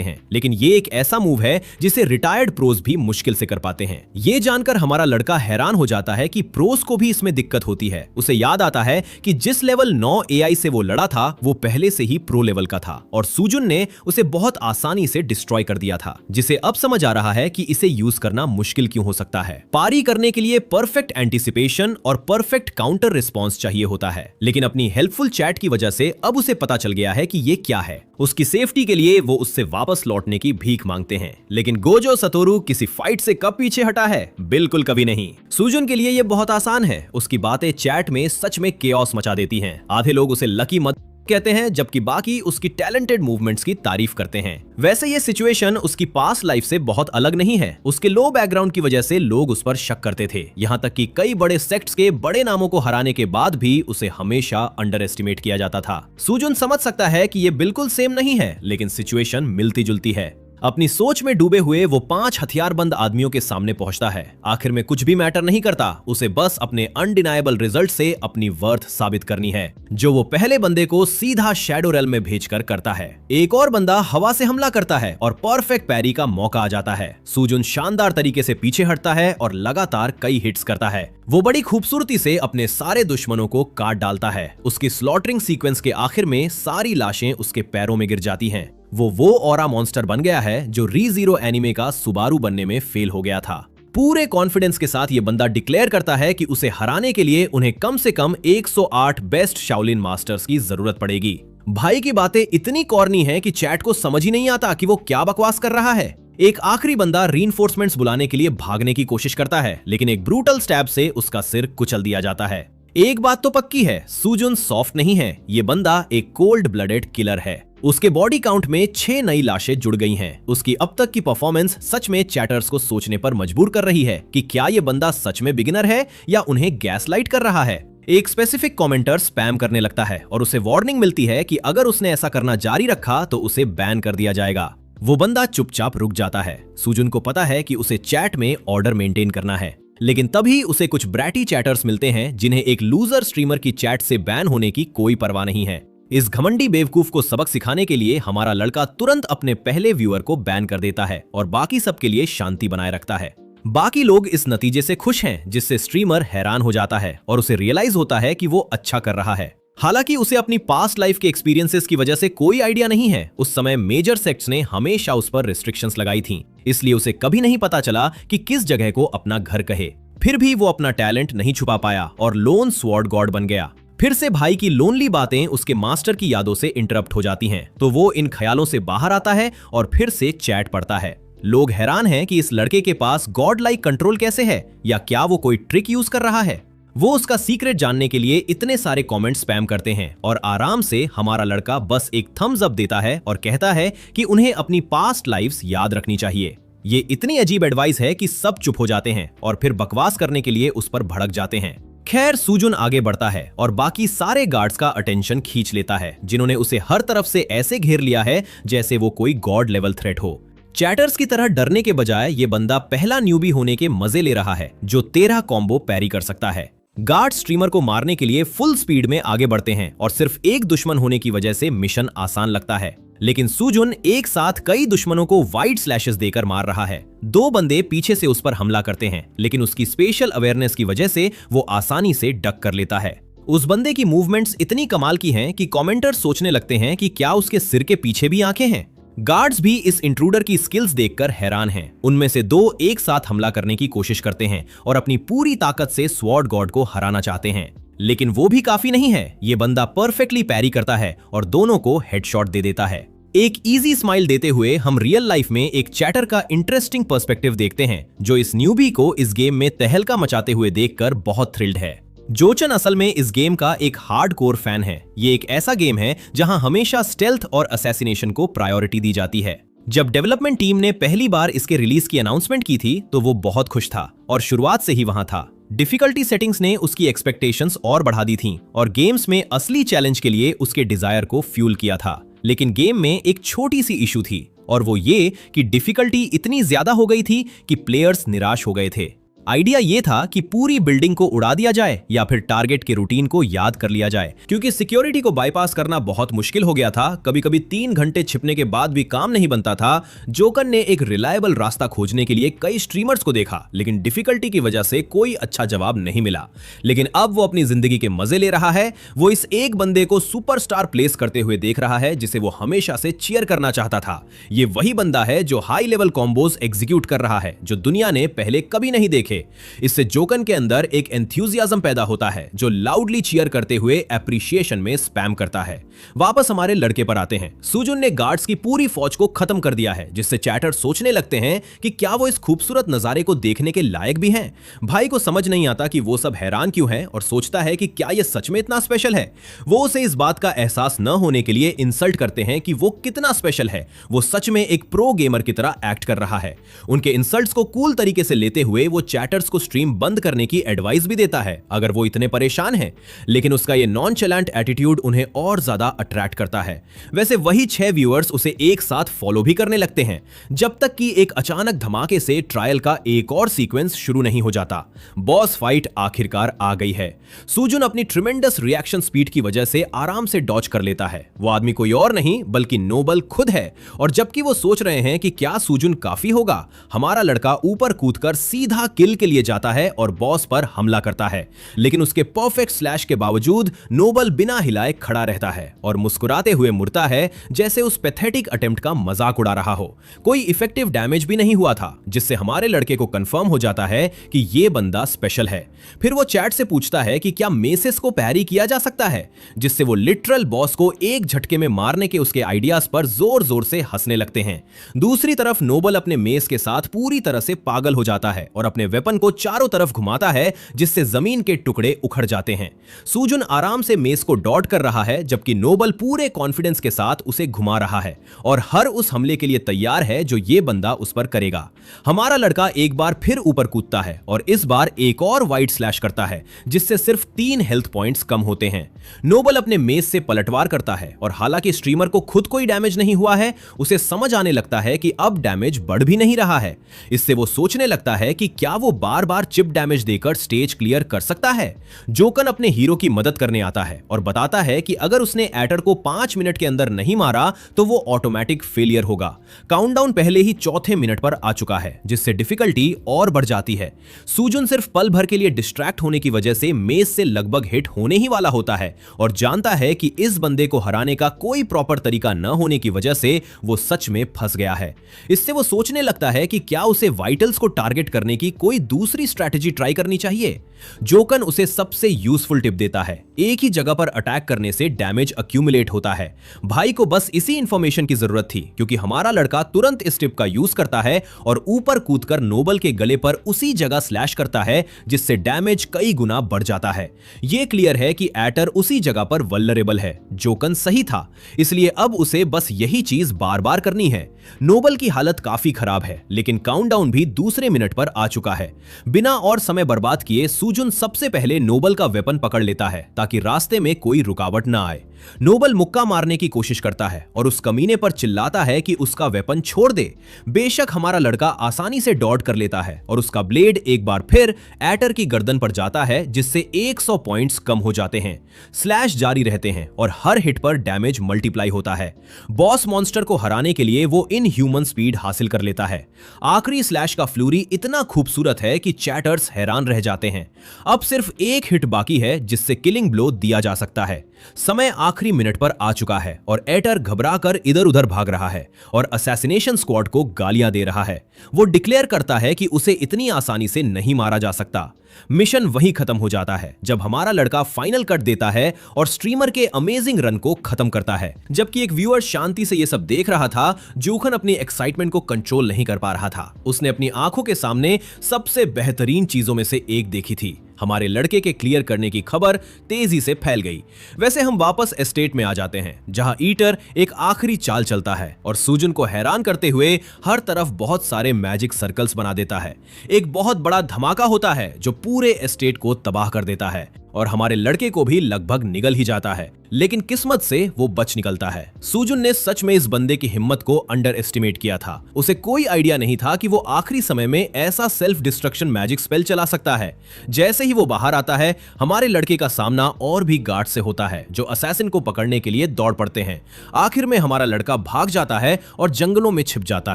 हैं, लेकिन ये एक ऐसा मूव है जिसे रिटायर्ड प्रोज भी मुश्किल से कर पाते हैं। ये जानकर हमारा लड़का हैरान हो जाता है कि प्रोज को भी इसमें दिक्कत होती है। उसे याद आता है कि जिस लेवल 9 एआई से वो लड़ा था, वो पहले से ही प्रो लेवल का था और सुजुन ने उसे बहुत आसानी से डिस्ट्रॉय कर दिया था, जिसे अब समझ आ रहा है कि इसे यूज करना मुश्किल क्यों हो सकता है। पारी करने के लिए परफेक्ट एंटिसिपेशन और परफेक्ट काउंटर रिस्पॉन्स चाहिए होता है, लेकिन अपनी हेल्पफुल चैट की वजह से अब उसे पता चल गया है कि ये क्या है। उसकी सेफ्टी के लिए वो उससे वापस लौटने की भीख मांगते हैं, लेकिन गोजो सतोरू किसी फाइट से कब पीछे हटा है? बिल्कुल कभी नहीं। सुजुन के लिए ये बहुत आसान है। उसकी बातें चैट में सच में केओस मचा देती हैं। आधे लोग उसे लकी मत कहते हैं, जबकि बाकी उसकी टैलेंटेड मूवमेंट्स की तारीफ करते हैं। वैसे ये सिचुएशन उसकी पास्ट लाइफ से बहुत अलग नहीं है। उसके लो बैकग्राउंड की वजह से लोग उस पर शक करते थे, यहाँ तक कि कई बड़े सेक्ट्स के बड़े नामों को हराने के बाद भी उसे हमेशा अंडर एस्टिमेट किया जाता था। सुजुन समझ सकता है कि ये बिल्कुल सेम नहीं है, लेकिन सिचुएशन मिलती जुलती है। अपनी सोच में डूबे हुए वो 5 हथियारबंद आदमियों के सामने पहुंचता है। आखिर में कुछ भी मैटर नहीं करता, उसे बस अपने अनडिनाएबल रिजल्ट से अपनी वर्थ साबित करनी है, जो वो पहले बंदे को सीधा शैडो रेल्म में भेजकर करता है। एक और बंदा हवा से हमला करता है और परफेक्ट पैरी का मौका आ जाता है। सुजुन शानदार तरीके से पीछे हटता है और लगातार कई हिट्स करता है। वो बड़ी खूबसूरती से अपने सारे दुश्मनों को काट डालता है। उसकी स्लॉटरिंग सीक्वेंस के आखिर में सारी लाशें उसके पैरों में गिर जाती हैं। वो ऑरा मॉन्स्टर बन गया है जो री-ज़ीरो एनिमे का सुबारू बनने में फेल हो गया था। पूरे कॉन्फिडेंस के साथ ये बंदा डिक्लेयर करता है कि उसे हराने के लिए उन्हें कम से कम 108 बेस्ट शाओलिन मास्टर्स की जरूरत पड़ेगी। भाई की बातें इतनी कॉर्नी हैं कि चैट को समझ ही नहीं आता कि वो क्या बकवास कर रहा है। एक आखिरी बंदा रीइंफोर्समेंट्स बुलाने के लिए भागने की कोशिश करता है, लेकिन एक ब्रूटल स्टैब से उसका सिर कुचल दिया जाता है। एक बात तो पक्की है, सुजुन सॉफ्ट नहीं है। ये बंदा एक कोल्ड ब्लडेड किलर है। उसके बॉडी काउंट में 6 नई लाशें जुड़ गई हैं। उसकी अब तक की परफॉर्मेंस सच में चैटर्स को सोचने पर मजबूर कर रही है कि क्या ये बंदा सच में बिगिनर है या उन्हें गैसलाइट कर रहा है। एक स्पेसिफिक कमेंटर स्पैम करने लगता है और उसे वार्निंग मिलती है कि अगर उसने ऐसा करना जारी रखा तो उसे बैन कर दिया जाएगा। वो बंदा चुपचाप रुक जाता है। सुजुन को पता है कि उसे चैट में ऑर्डर मेंटेन करना है, लेकिन तभी उसे कुछ ब्रैटी चैटर्स मिलते हैं जिन्हें एक लूजर स्ट्रीमर की चैट से बैन होने की कोई परवाह नहीं है। इस घमंडी बेवकूफ को सबक सिखाने के लिए हमारा लड़का तुरंत अपने पहले व्यूअर को बैन कर देता है और बाकी सबके लिए शांति बनाए रखता है। बाकी लोग इस नतीजे से खुश हैं, जिससे स्ट्रीमर हैरान हो जाता है और उसे रियलाइज होता है कि वो अच्छा कर रहा है। हालांकि उसे अपनी पास्ट लाइफ के एक्सपीरियंसेस की वजह से कोई आइडिया नहीं है। उस समय मेजर सेक्ट्स ने हमेशा उस पर रिस्ट्रिक्शंस लगाई थीं, इसलिए उसे कभी नहीं पता चला कि किस जगह को अपना घर कहे। फिर भी वो अपना टैलेंट नहीं छुपा पाया और लोन स्वॉर्ड गॉड बन गया। फिर से भाई की लोनली बातें उसके मास्टर की यादों से इंटरप्ट हो जाती हैं, तो वो इन ख्यालों से बाहर आता है और फिर से चैट पढ़ता है। लोग हैरान हैं कि इस लड़के के पास गॉड लाइक कंट्रोल कैसे है, या क्या वो कोई ट्रिक यूज कर रहा है। वो उसका सीक्रेट जानने के लिए इतने सारे कमेंट स्पैम करते हैं और आराम से हमारा लड़का बस एक थम्स अप देता है और कहता है कि उन्हें अपनी पास्ट लाइफ्स याद रखनी चाहिए। ये इतनी अजीब एडवाइस है कि सब चुप हो जाते हैं और फिर बकवास करने के लिए उस पर भड़क जाते हैं। खैर, सुजुन आगे बढ़ता है और बाकी सारे गार्ड्स का अटेंशन खींच लेता है, जिन्होंने उसे हर तरफ से ऐसे घेर लिया है जैसे वो कोई गॉड लेवल थ्रेट हो। चैटर्स की तरह डरने के बजाय ये बंदा पहला न्यूबी होने के मजे ले रहा है जो 13 कॉम्बो पैरी कर सकता है। गार्ड स्ट्रीमर को मारने के लिए फुल स्पीड में आगे बढ़ते हैं और सिर्फ एक दुश्मन होने की वजह से मिशन आसान लगता है, लेकिन सुजुन एक साथ कई दुश्मनों को वाइड स्लैशेस देकर मार रहा है। 2 बंदे पीछे से उस पर हमला करते हैं, लेकिन उसकी स्पेशल अवेयरनेस की वजह से वो आसानी से डक कर लेता है। उस बंदे की मूवमेंट्स इतनी कमाल की हैं कि कमेंटर्स सोचने लगते हैं कि क्या उसके सिर के पीछे भी आंखें हैं। गार्ड्स भी इस इंट्रूडर की स्किल्स देखकर हैरान हैं। उनमें से 2 एक साथ हमला करने की कोशिश करते हैं और अपनी पूरी ताकत से स्वॉर्ड गॉड को हराना चाहते हैं, लेकिन वो भी काफी नहीं है। ये बंदा परफेक्टली पैरी करता है और दोनों को हेडशॉट दे देता है। एक इजी स्माइल देते हुए हम रियल लाइफ में एक चैटर का इंटरेस्टिंग पर्सपेक्टिव देखते हैं, जो इस न्यूबी को इस गेम में तहलका मचाते हुए देखकर बहुत थ्रिल्ड है। जोचन असल में इस गेम का एक हार्डकोर फैन है। ये एक ऐसा गेम है जहां हमेशा स्टेल्थ और असैसिनेशन को प्रायोरिटी दी जाती है। जब डेवलपमेंट टीम ने पहली बार इसके रिलीज की अनाउंसमेंट की थी तो वो बहुत खुश था और शुरुआत से ही वहां था। डिफिकल्टी सेटिंग्स ने उसकी एक्सपेक्टेशंस और बढ़ा दी थीं और गेम्स में असली चैलेंज के लिए उसके डिजायर को फ्यूल किया था। लेकिन गेम में एक छोटी सी इशू थी और वो ये कि डिफिकल्टी इतनी ज्यादा हो गई थी कि प्लेयर्स निराश हो गए थे। आइडिया ये था कि पूरी बिल्डिंग को उड़ा दिया जाए या फिर टारगेट के रूटीन को याद कर लिया जाए, क्योंकि सिक्योरिटी को बाईपास करना बहुत मुश्किल हो गया था। कभी कभी 3 घंटे छिपने के बाद भी काम नहीं बनता था। जोकन ने एक रिलायबल रास्ता खोजने के लिए कई स्ट्रीमर्स को देखा, लेकिन डिफिकल्टी की वजह से कोई अच्छा जवाब नहीं मिला। लेकिन अब वो अपनी जिंदगी के मजे ले रहा है। वो इस एक बंदे को सुपरस्टार प्लेस करते हुए देख रहा है जिसे वो हमेशा से चीयर करना चाहता था। ये वही बंदा है जो हाई लेवल कॉम्बोज एग्जीक्यूट कर रहा है जो दुनिया ने पहले कभी नहीं देखे। इससे जोकन के अंदर एक एंथुसियाज्म पैदा होता है जो लाउडली चीयर करते हुए एप्रिशिएशन में स्पैम करता है। वापस हमारे लड़के पर आते हैं। सुजुन ने गार्ड्स की पूरी फौज को खत्म कर दिया है, जिससे चैटर सोचने लगते हैं कि क्या वो इस खूबसूरत नजारे को देखने के लायक भी हैं। भाई को समझ नहीं आता कि वो सब हैरान क्यों हैं और सोचता है कि क्या ये सच में इतना स्पेशल है। वो उसे इस बात का एहसास न होने के लिए इंसल्ट करते हैं कि वो कितना स्पेशल है। वो सच में एक प्रो गेमर की तरह एक्ट कर रहा है। उनके इंसल्ट्स को कूल तरीके से लेते हुए वो चैटर्स को स्ट्रीम बंद करने की एडवाइस भी देता है अगर वो इतने परेशान हैं, लेकिन उसका ये नॉनचैलेंट एटीट्यूड उन्हें और ज्यादा अट्रैक्ट करता है। वैसे वही 6 व्यूअर्स उसे एक साथ फॉलो भी करने लगते हैं, जब तक कि एक अचानक धमाके से ट्रायल का एक और सीक्वेंस शुरू नहीं हो जाता। बॉस फाइट आखिरकार आ गई है। सुजुन अपनी ट्रिमेंडस रिएक्शन स्पीड की वजह से आराम से डॉज कर लेता है। वो आदमी कोई और नहीं बल्कि नोबल खुद है। और जबकि वो सोच रहे हैं कि क्या सुजुन काफी होगा, हमारा लड़का ऊपर कूदकर सीधा किल के लिए जाता है और बॉस पर हमला करता है। लेकिन उसके परफेक्ट स्लैश के बावजूद नोबल बिना हिलाए खड़ा रहता है और मुस्कुराते हुए मुड़ता है, जैसे उस पैथेटिक अटेम्प्ट का मजाक उड़ा रहा हो। कोई इफेक्टिव डैमेज भी नहीं हुआ था, जिससे हमारे लड़के को कंफर्म हो जाता है कि ये बंदा स्पेशल है। फिर वो चैट से पूछता है कि क्या मेसेस को पैरी किया जा सकता है, जिससे वो लिटरल बॉस को एक झटके में मारने के उसके आइडियाज पर जोर जोर से हंसने लगते हैं। दूसरी तरफ नोबल अपने मेस के साथ पूरी तरह से पागल हो जाता है और अपने वेपन को चारों तरफ घुमाता है, जिससे जमीन के टुकड़े उखड़ जाते हैं। सुजुन आराम से मेस को डॉट कर रहा है, जबकि नोबल पूरे कॉन्फिडेंस के साथ उसे घुमा रहा है और हर उस हमले के लिए तैयार है जो ये बंदा उस पर करेगा। हमारा लड़का एक बार फिर ऊपर कूदता है और इस बार एक और वाइड स्लैश करता है, जिससे सिर्फ 3 हेल्थ पॉइंट्स कम होते हैं। नोबल अपने मेस से पलटवार करता है और हालांकि स्ट्रीमर को खुद कोई डैमेज नहीं हुआ है, उसे समझ आने लगता है कि अब डैमेज बढ़ भी नहीं रहा है। इससे वो सोचने लगता है कि क्या वो बार बार चिप डैमेज देकर स्टेज क्लियर कर सकता है। जोकन अपने हीरो की मदद करने आता है और बताता है कि अगर उसने एटर को 5 मिनट के अंदर नहीं मारा तो वो ऑटोमेटिक फेलियर होगा। काउंटडाउन पहले ही 4थे मिनट पर आ चुका है, जिससे डिफिकल्टी और बढ़ जाती है। सुजुन सिर्फ पल भर के लिए डिस्ट्रैक्ट होने की वजह से मेस से लगभग हिट होने ही वाला होता है और जानता है कि इस बंदे को हराने का कोई प्रॉपर तरीका न होने की वजह से वो सच में फंस गया है। इससे वो सोचने लगता है कि क्या उसे वाइटल्स को टारगेट करने की कोई दूसरी स्ट्रैटेजी ट्राई करनी चाहिए। जोकन उसे सबसे यूजफुल टिप देता है, एक ही जगह पर अटैक करने से डैमेज अक्यूमुलेट होता है। भाई को बस इसी इंफॉर्मेशन की जरूरत थी, क्योंकि हमारा लड़का तुरंत इस टिप का यूज करता है और ऊपर कूदकर नोबल के गले पर उसी जगह स्लैश करता है, जिससे डैमेज कई गुना बढ़ जाता है। यह क्लियर है कि एटर उसी जगह पर वल्नरेबल है। जोकन सही था, इसलिए अब उसे बस यही चीज बार बार करनी है। नोबल की हालत काफी खराब है, लेकिन काउंटडाउन भी दूसरे मिनट पर आ चुका है। बिना और समय बर्बाद किए सुजुन सबसे पहले नोबल का वेपन पकड़ लेता है ताकि रास्ते में कोई रुकावट ना आए। नोबल मुक्का मारने की कोशिश करता है और उस कमीने पर चिल्लाता है कि उसका वेपन छोड़ दे। बेशक हमारा लड़का आसानी से डॉड कर लेता है और उसका ब्लेड एक बार फिर एटर की गर्दन पर जाता है, जिससे 100 पॉइंट्स कम हो जाते हैं। स्लैश जारी रहते हैं और हर हिट पर डैमेज मल्टीप्लाई होता है। बॉस मॉन्स्टर को हराने के लिए वो इन ह्यूमन स्पीड हासिल कर लेता है। आखिरी स्लैश का फ्लूरी इतना खूबसूरत है कि चैटर्स हैरान रह जाते हैं। अब सिर्फ एक हिट बाकी है जिससे किलिंग ब्लो दिया जा सकता है। समय आखिरी मिनट पर आ चुका है और एटर घबराकर इधर उधर भाग रहा है और असैसिनेशन स्क्वाड को गालियां दे रहा है। वो डिक्लेयर करता है कि उसे इतनी आसानी से नहीं मारा जा सकता। मिशन वहीं खत्म हो जाता है जब हमारा लड़का फाइनल कट देता है और स्ट्रीमर के अमेजिंग रन को खत्म करता है। जबकि एक व्यूअर शांति से यह सब देख रहा था, जूखन अपनी एक्साइटमेंट को कंट्रोल नहीं कर पा रहा था। उसने अपनी आंखों के सामने सबसे बेहतरीन चीजों में से एक देखी थी। हमारे लड़के के क्लियर करने की खबर तेजी से फैल गई। वैसे हम वापस एस्टेट में आ जाते हैं, जहां ईटर एक आखिरी चाल चलता है और सूजन को हैरान करते हुए हर तरफ बहुत सारे मैजिक सर्कल्स बना देता है। एक बहुत बड़ा धमाका होता है जो पूरे एस्टेट को तबाह कर देता है और हमारे लड़के को भी लगभग निगल ही जाता है, लेकिन किस्मत से वो बच निकलता है। सूजुन ने सच में इस बंदे की हिम्मत को अंडर एस्टिमेट किया था। उसे कोई आइडिया नहीं था कि वो आखिरी समय में ऐसा सेल्फ डिस्ट्रक्शन मैजिक स्पेल चला सकता है। जैसे ही वो बाहर आता है, हमारे लड़के का सामना और भी गार्ड से होता है जो असैसिन को पकड़ने के लिए दौड़ पड़ते हैं। आखिर में हमारा लड़का भाग जाता है और जंगलों में छिप जाता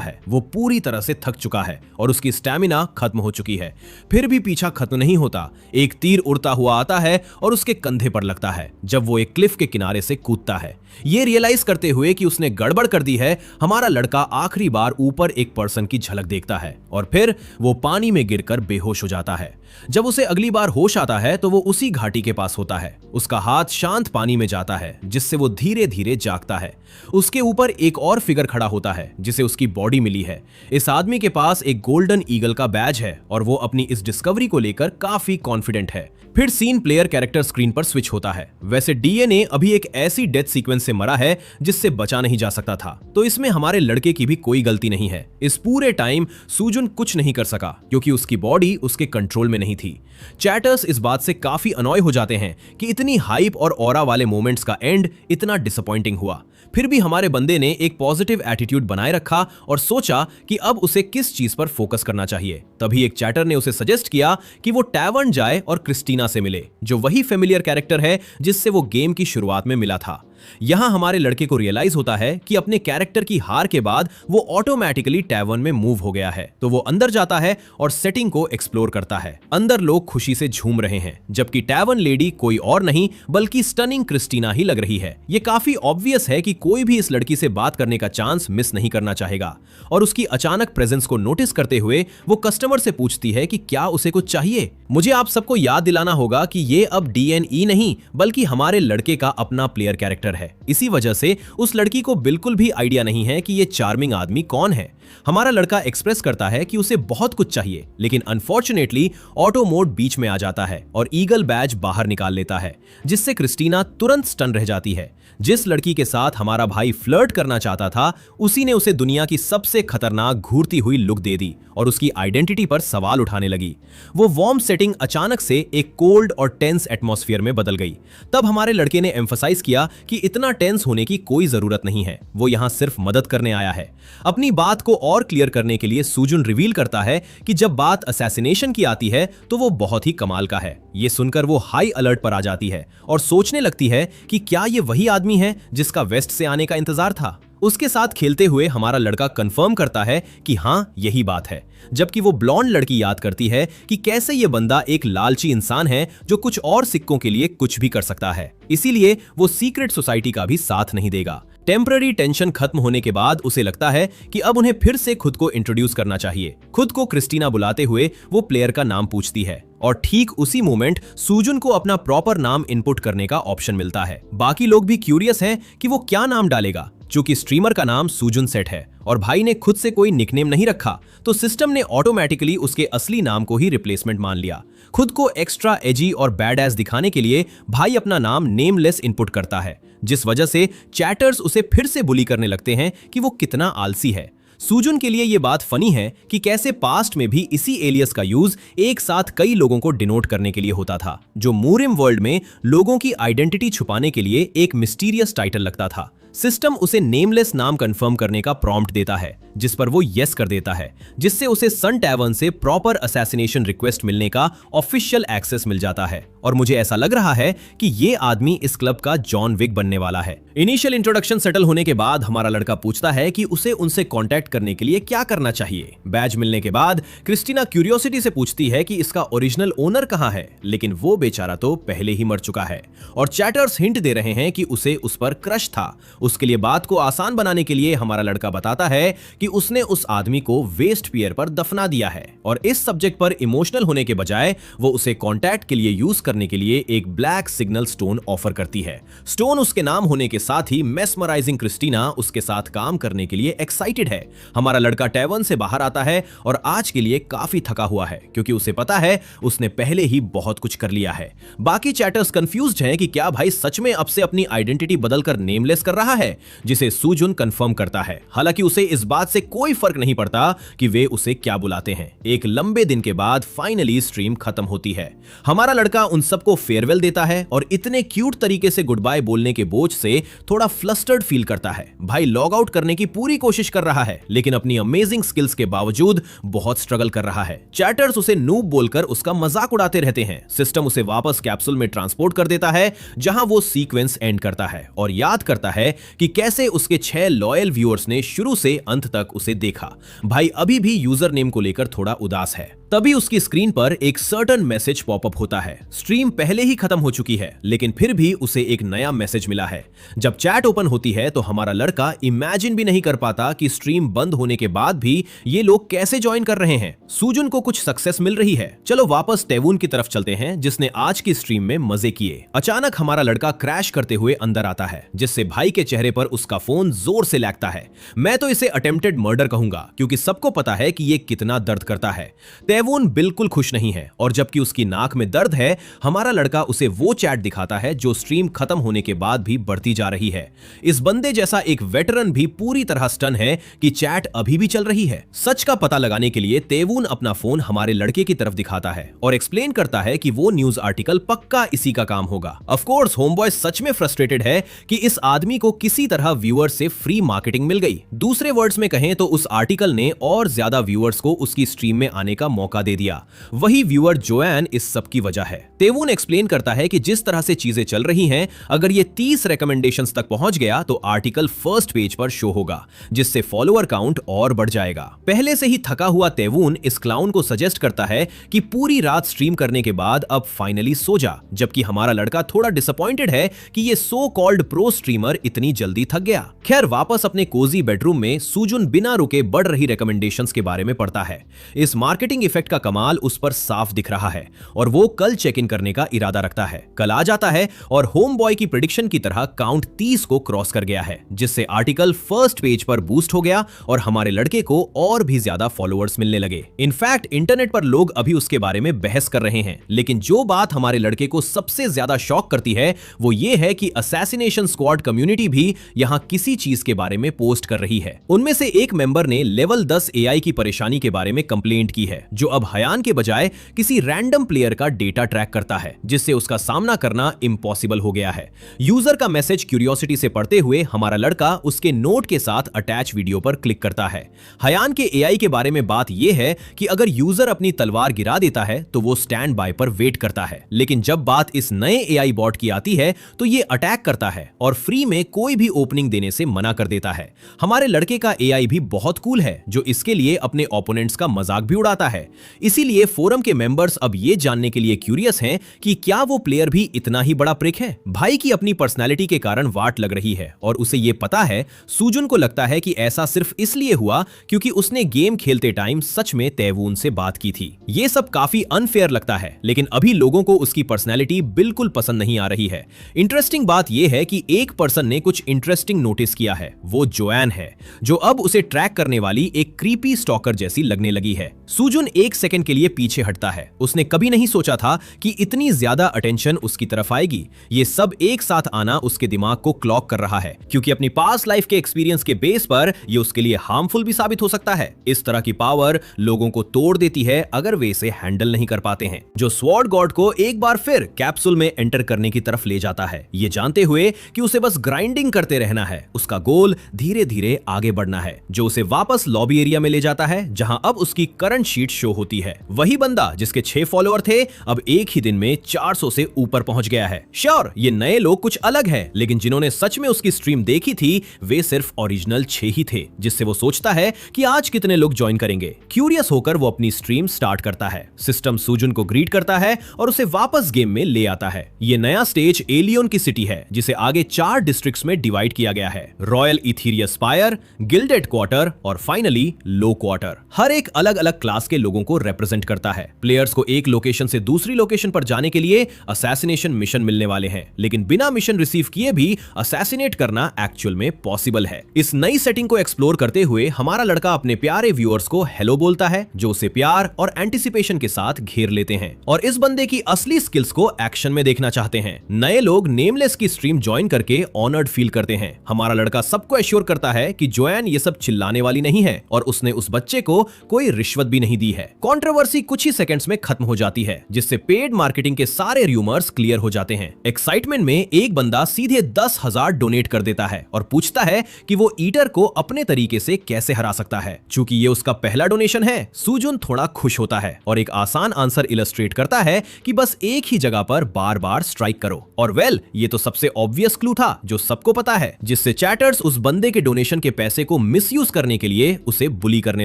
है। वो पूरी तरह से थक चुका है और उसकी स्टैमिना खत्म हो चुकी है। फिर भी पीछा खत्म नहीं होता। एक तीर उड़ता हुआ आता है और उसके कंधे पर लगता है जब वो एक क्लिफ के किनारे से कूदता है। ये रियलाइज करते हुए कि उसने गड़बड़ कर दी है, हमारा लड़का आखिरी बार ऊपर एक पर्सन की झलक देखता है और फिर वो पानी में गिरकर बेहोश हो जाता है। जब उसे अगली बार होश आता है तो वो उसी घाटी के पास होता है। उसका हाथ शांत पानी में जाता है जिससे वो धीरे धीरे जागता है। उसके ऊपर एक और फिगर खड़ा होता है जिसे उसकी बॉडी मिली है। इस आदमी के पास एक गोल्डन ईगल का बैज है और वो अपनी इस डिस्कवरी को लेकर काफी कॉन्फिडेंट है। फिर सीन प्लेयर कैरेक्टर स्क्रीन पर स्विच होता है। वैसे डीएनए अभी एक ऐसी डेथ सीक्वेंस से मरा है जिससे बचा नहीं जा सकता था, तो इसमें हमारे लड़के की भी कोई गलती नहीं है। इस पूरे टाइम सूजुन कुछ नहीं कर सका क्योंकि उसकी बॉडी उसके कंट्रोल में नहीं थी। चैटर्स इस बात से काफी अनॉय हो जाते हैं कि इतनी हाइप और ऑरा वाले मोमेंट्स का एंड इतना डिसअपॉइंटिंग हुआ। फिर भी हमारे बंदे ने एक पॉजिटिव एटीट्यूड बनाए रखा और सोचा कि अब उसे किस चीज पर फोकस करना चाहिए। तभी एक चैटर ने उसे सजेस्ट किया कि वो टैवर्न जाए और क्रिस्टीना से मिले, जो वही फेमिलियर कैरेक्टर है जिससे वो गेम की शुरुआत में मिला था। यहां हमारे लड़के को रियलाइज होता है कि अपने कैरेक्टर की हार के बाद वो ऑटोमेटिकली टैवर्न में मूव हो गया है, तो वो अंदर जाता है और सेटिंग को एक्सप्लोर करता है। अंदर लोग खुशी से झूम रहे हैं, जबकि टैवर्न लेडी कोई और नहीं बल्कि स्टनिंग क्रिस्टीना ही लग रही है। ये काफी ऑब्वियस है कि कोई भी इस लड़की से बात करने का चांस मिस नहीं करना चाहेगा और उसकी अचानक प्रेजेंस को नोटिस करते हुए वो कस्टमर से पूछती है कि क्या उसे कुछ चाहिए। मुझे आप सबको याद दिलाना होगा कि ये अब डीएनई नहीं बल्कि हमारे लड़के का अपना प्लेयर कैरेक्टर है। इसी वजह से उस लड़की को बिल्कुल भी आइडिया नहीं है कि ये चार्मिंग आदमी कौन है। हमारा लड़का एक्सप्रेस करता है कि उसे बहुत कुछ चाहिए, लेकिन अनफॉर्चुनेटली ऑटो मोड बीच में आ जाता है और ईगल बैज बाहर निकाल लेता है, जिससे क्रिस्टीना तुरंत स्टन रह जाती है। जिस लड़की के साथ हमारा भाई फ्लर्ट करना चाहता था, उसी ने उसे दुनिया की सबसे खतरनाक घूरती हुई लुक दे दी और उसकी आइडेंटिटी पर सवाल उठाने लगी। वो वार्म सेटिंग अचानक से एक कोल्ड और टेंस एटमॉस्फेयर में बदल गई। तब हमारे लड़के ने एम्फसाइज किया कि इतना टेंस होने की कोई जरूरत नहीं है, वो यहाँ सिर्फ मदद करने आया है। अपनी बात को और क्लियर करने के लिए सूजुन रिवील करता है कि जब बात असैसिनेशन की आती है तो वो बहुत ही कमाल का है। ये सुनकर वो हाई अलर्ट पर आ जाती है और सोचने लगती है कि क्या ये वही आदमी है जिसका वेस्ट से आने का इंतजार था। उसके साथ खेलते हुए हमारा लड़का कंफर्म करता है कि हाँ यही बात है, जबकि वो ब्लॉन्ड लड़की याद करती है कि कैसे ये बंदा एक लालची इंसान है जो कुछ और सिक्कों के लिए कुछ भी कर सकता है। इसीलिए वो सीक्रेट सोसाइटी का भी साथ नहीं देगा। टेम्पररी टेंशन खत्म होने के बाद उसे लगता है कि अब उन्हें फिर से खुद को इंट्रोड्यूस करना चाहिए। खुद को क्रिस्टीना बुलाते हुए वो प्लेयर का नाम पूछती है और ठीक उसी मोमेंट सूजुन को अपना प्रॉपर नाम इनपुट करने का ऑप्शन मिलता है। बाकी लोग भी क्यूरियस हैं कि वो क्या नाम डालेगा। चूंकि स्ट्रीमर का नाम सूजुन सेट है और भाई ने खुद से कोई निकनेम नहीं रखा, तो सिस्टम ने ऑटोमेटिकली उसके असली नाम को ही रिप्लेसमेंट मान लिया। खुद को एक्स्ट्रा एजी और बैड एस दिखाने के लिए भाई अपना नाम नेमलेस इनपुट करता है, जिस वजह से चैटर्स उसे फिर से बुली करने लगते हैं कि वो कितना आलसी है। सूजुन के लिए ये बात फनी है कि कैसे पास्ट में भी इसी एलियस का यूज एक साथ कई लोगों को डिनोट करने के लिए होता था, जो मूरिम वर्ल्ड में लोगों की आइडेंटिटी छुपाने के लिए एक मिस्टीरियस टाइटल लगता था। सिस्टम उसे नेमलेस नाम कंफर्म करने का प्रॉम्प्ट देता है, जिस पर वो यस कर देता है, जिससे उसे सन टैवर्न से प्रॉपर असैसिनेशन रिक्वेस्ट मिलने का ऑफिशियल एक्सेस मिल जाता है। और मुझे ऐसा लग रहा है कि ये आदमी इस क्लब का जॉन विक बनने वाला है। इनिशियल इंट्रोडक्शन सेटल होने के बाद हमारा लड़का पूछता है कि उसे उनसे कांटेक्ट करने के लिए क्या करना चाहिए। बैज मिलने के बाद क्रिस्टीना क्यूरियोसिटी से पूछती है कि इसका ओरिजिनल ओनर कहां है, लेकिन वो बेचारा तो पहले ही मर चुका है। और चैटर्स हिंट दे रहे हैं कि उसे उस पर क्रश था। उसके लिए बात को आसान बनाने के लिए हमारा लड़का बताता है कि उसने उस आदमी को वेस्ट पियर पर दफना दिया है, और इस सब्जेक्ट पर इमोशनल होने के बजाय वो उसे कांटेक्ट के लिए यूज करने के लिए एक ब्लैक सिग्नल स्टोन ऑफर करती है। स्टोन उसके नाम होने के साथ ही मेस्मराइजिंग क्रिस्टीना उसके साथ काम करने के लिए एक्साइटेड है। हमारा लड़का टैवर्न से बाहर आता है और आज के लिए काफी थका हुआ है, क्योंकि उसे पता है उसने पहले ही बहुत कुछ कर लिया है। बाकी चैटर्स कंफ्यूज्ड हैं कि क्या भाई सच में अब से अपनी आइडेंटिटी बदलकर नेमलेस कर रहा है, जिसे सूजुन कंफर्म करता है। हालांकि उसे इस बात से कोई फर्क नहीं पड़ता कि वे उसे क्या बुलाते हैं। एक लंबे दिन के बाद फाइनली स्ट्रीम खत्म होती है। हमारा लड़का उन सबको फेयरवेल देता है और इतने क्यूट तरीके से गुड बाय बोलने के बोझ से थोड़ा फ्लस्टर्ड फील करता है। भाई लॉग आउट करने की पूरी कोशिश कर रहा है, लेकिन अपनी अमेजिंग स्किल्स के बावजूद बहुत स्ट्रगल कर रहा है। चैटर्स उसे नूब बोलकर उसका मजाक उड़ाते रहते हैं। सिस्टम उसे वापस कैप्सूल में ट्रांसपोर्ट कर देता है, जहां वो सीक्वेंस एंड करता है और याद करता है कि कैसे उसके 6 लॉयल व्यूअर्स ने शुरू से अंत तक उसे देखा। भाई अभी भी यूजर नेम को लेकर थोड़ा उदास है। तभी उसकी स्क्रीन पर एक सर्टन मैसेज पॉपअप होता है। स्ट्रीम पहले ही खत्म हो चुकी है, लेकिन फिर भी उसे एक नया मैसेज मिला है। जब चैट ओपन होती है तो हमारा लड़का इमेजिन भी नहीं कर पाता कि स्ट्रीम बंद होने के बाद भी ये लोग कैसे ज्वाइन कर रहे हैं। सूजुन को कुछ सक्सेस मिल रही है। चलो वापस टैवून की तरफ चलते हैं, जिसने आज की स्ट्रीम में मजे किए। अचानक हमारा लड़का क्रैश करते हुए अंदर आता है, जिससे भाई के चेहरे पर उसका फोन जोर से लैगता है। मैं तो इसे अटेम्प्टेड मर्डर कहूंगा, क्योंकि सबको पता है कि ये कितना दर्द करता है। टैवून बिल्कुल खुश नहीं है, और जबकि उसकी नाक में दर्द है, हमारा लड़का उसे वो चैट दिखाता है जो स्ट्रीम खत्म होने के बाद भी बढ़ती जा रही है। इस बंदे जैसा एक वेटरन भी पूरी तरह स्टन है कि चैट अभी भी चल रही है। सच का पता लगाने के लिए टैवून अपना फोन हमारे लड़के की तरफ दिखाता है और एक्सप्लेन करता है कि वो न्यूज आर्टिकल पक्का इसी का काम होगा। ऑफ कोर्स होमबॉय सच में फ्रस्ट्रेटेड है कि इस आदमी को किसी तरह व्यूअर्स से फ्री मार्केटिंग मिल गई। दूसरे वर्ड्स में कहें तो उस आर्टिकल ने और ज्यादा व्यूअर्स को उसकी स्ट्रीम में आने का मौका दे दिया। वही व्यूअर जोएन इस सब की वजह है। टैवून एक्सप्लेन करता है कि जिस तरह से चीजें चल रही हैं, अगर ये 30 रिकमेंडेशंस तक पहुंच गया तो आर्टिकल फर्स्ट पेज पर शो होगा, जिससे फॉलोअर काउंट और बढ़ जाएगा। पहले से ही थका हुआ टैवून इस क्लाउन को सजेस्ट करता है कि पूरी रात स्ट्रीम करने के बाद अब फाइनली सो जा, जबकि हमारा लड़का थोड़ा डिसअपॉइंटेड है कि ये सो कॉल्ड प्रो स्ट्रीमर इतनी जल्दी थक गया। खैर वापस अपने कोजी बेडरूम में सूजुन बिना रुके बढ़ रही रिकमेंडेशंस के बारे में पढ़ता है। इस मार्केटिंग इफेक्ट का कमाल उस पर साफ दिख रहा है और वो कल चेक इन करने का इरादा रखता है। कल आ जाता है और होम बॉय की प्रेडिक्शन की तरह काउंट 30 को क्रॉस कर गया है, जिससे आर्टिकल फर्स्ट पेज पर बूस्ट हो गया और हमारे लड़के को और भी ज्यादा फॉलोअर्स मिलने लगे। इनफैक्ट इंटरनेट पर लोग अभी उसके बारे में बहस कर रहे हैं, लेकिन जो बात हमारे लड़के को सबसे ज्यादा शॉक करती है वो ये है कि असैसिनेशन स्क्वाड कम्युनिटी भी यहां किसी चीज के बारे में पोस्ट कर रही है। उनमें से एक मेंबर ने लेवल 10 एआई की परेशानी के बारे में कंप्लेंट की है, जो अब हयान के बजाय किसी रैंडम प्लेयर का डेटा ट्रैक करता है, जिससे उसका सामना करना इम्पॉसिबल हो गया है। यूजर का मैसेज क्यूरियोसिटी से पढ़ते हुए हमारा लड़का उसके नोट के साथ अटैच वीडियो पर क्लिक करता है। हयान के एआई के बारे में बात यह है कि अगर यूजर अपनी तलवार गिरा देता है तो वो स्टैंड बाय पर वेट करता है, लेकिन जब बात इस नए एआई बॉट की आती है तो ये अटैक करता है और फ्री में कोई भी ओपनिंग देने से मना कर देता है। हमारे लड़के का एआई भी बहुत कूल है, जो इसके लिए अपने ओपोनेंट्स का मजाक भी उड़ाता है। इसीलिए फोरम के मेंबर्स अब ये जानने के लिए क्यूरियस हैं कि क्या वो प्लेयर भी इतना ही बड़ा प्रिक है। भाई की अपनी पर्सनैलिटी के कारण वाट लग रही है और उसे ये पता है। सूजुन को लगता है कि ऐसा सिर्फ इसलिए हुआ क्योंकि उसने गेम खेलते टाइम सच में टैवून से बात की थी। ये सब काफी अनफेयर लगता है, लेकिन अभी लोगों को उसकी पर्सनैलिटी बिल्कुल पसंद नहीं आ रही है। इंटरेस्टिंग बात यह है कि एक पर्सन ने कुछ इंटरेस्टिंग नोटिस किया है। वो जोएन है, जो अब उसे ट्रैक करने वाली एक क्रीपी स्टॉकर जैसी लगने लगी है। सूजुन एक सेकंड के लिए पीछे हटता है। उसने कभी नहीं सोचा था कि इतनी ज्यादा अटेंशन उसकी तरफ आएगी। ये सब एक साथ आना उसके दिमाग को क्लॉक कर रहा है, क्योंकि अपनी पास्ट लाइफ के एक्सपीरियंस के बेस पर ये उसके लिए हार्मफुल भी साबित हो सकता है। इस तरह की पावर लोगों को तोड़ देती है अगर वे इसे हैंडल नहीं कर पाते हैं, जो स्वॉर्ड गॉड को एक बार फिर कैप्सूल में एंटर करने की तरफ ले जाता है, ये जानते हुए कि उसे बस ग्राइंडिंग करते रहना है। उसका गोल धीरे धीरे आगे बढ़ना है, जो उसे वापस लॉबी एरिया में ले जाता है, जहां अब उसकी करंट शीट शो होती है। वही बंदा जिसके 6 फॉलोअर थे, अब एक ही दिन में 400 से ऊपर पहुंच गया है। श्योर, ये नए लोग कुछ अलग है, लेकिन जिन्होंने सच में उसकी स्ट्रीम देखी थी वे सिर्फ ओरिजिनल 6 ही थे, जिससे वो सोचता है कि आज कितने लोग ज्वाइन करेंगे। क्यूरियस होकर वो अपनी स्ट्रीम स्टार्ट करता है। सिस्टम सूजुन को ग्रीट करता है और उसे वापस गेम में ले आता है। ये नया स्टेज एलियन की सिटी है, जिसे आगे 4 डिस्ट्रिक्ट्स में डिवाइड किया गया है: रॉयल इथीरियस स्पायर, गिल्डेड क्वार्टर और फाइनली लो क्वार्टर। हर एक अलग अलग क्लास के लोगों को रिप्रेजेंट करता है। प्लेयर्स को एक लोकेशन से दूसरी लोकेशन पर जाने के लिए असैसिनेशन मिशन मिलने वाले हैं, लेकिन बिना मिशन रिसीव किए भी असैसिनेट करना एक्चुअल में पॉसिबल है। इस नई सेटिंग को एक्सप्लोर करते हुए हमारा लड़का अपने प्यारे व्यूअर्स को हेलो बोलता है, जो उसे प्यार और एंटिसिपेशन के साथ घेर लेते हैं और इस बंदे की असली स्किल्स को एक्शन में देखना चाहते हैं। नए लोग नेमलेस की स्ट्रीम ज्वाइन करके ऑनर्ड फील करते हैं। हमारा लड़का सबको एश्योर करता है कि जोएन ये सब चिल्लाने वाली नहीं है और उसने उस बच्चे को कोई रिश्वत भी नहीं दी है। कंट्रोवर्सी कुछ ही सेकंड्स में खत्म हो जाती है, जिससे पेड मार्केटिंग के सारे र्यूमर्स क्लियर हो जाते हैं। एक्साइटमेंट में एक बंदा सीधे 10,000 डोनेट कर देता है और पूछता है कि वो ईटर को अपने तरीके से कैसे हरा सकता है। चूंकि ये उसका पहला डोनेशन है, सूजुन थोड़ा खुश होता है और एक आसान आंसर इलस्ट्रेट करता है कि बस एक ही जगह पर बार बार स्ट्राइक करो। और वेल, ये तो सबसे ऑब्वियस क्लू था जो सबको पता है, जिससे चैटर्स उस बंदे के डोनेशन के पैसे को मिसयूज करने के लिए उसे बुली करने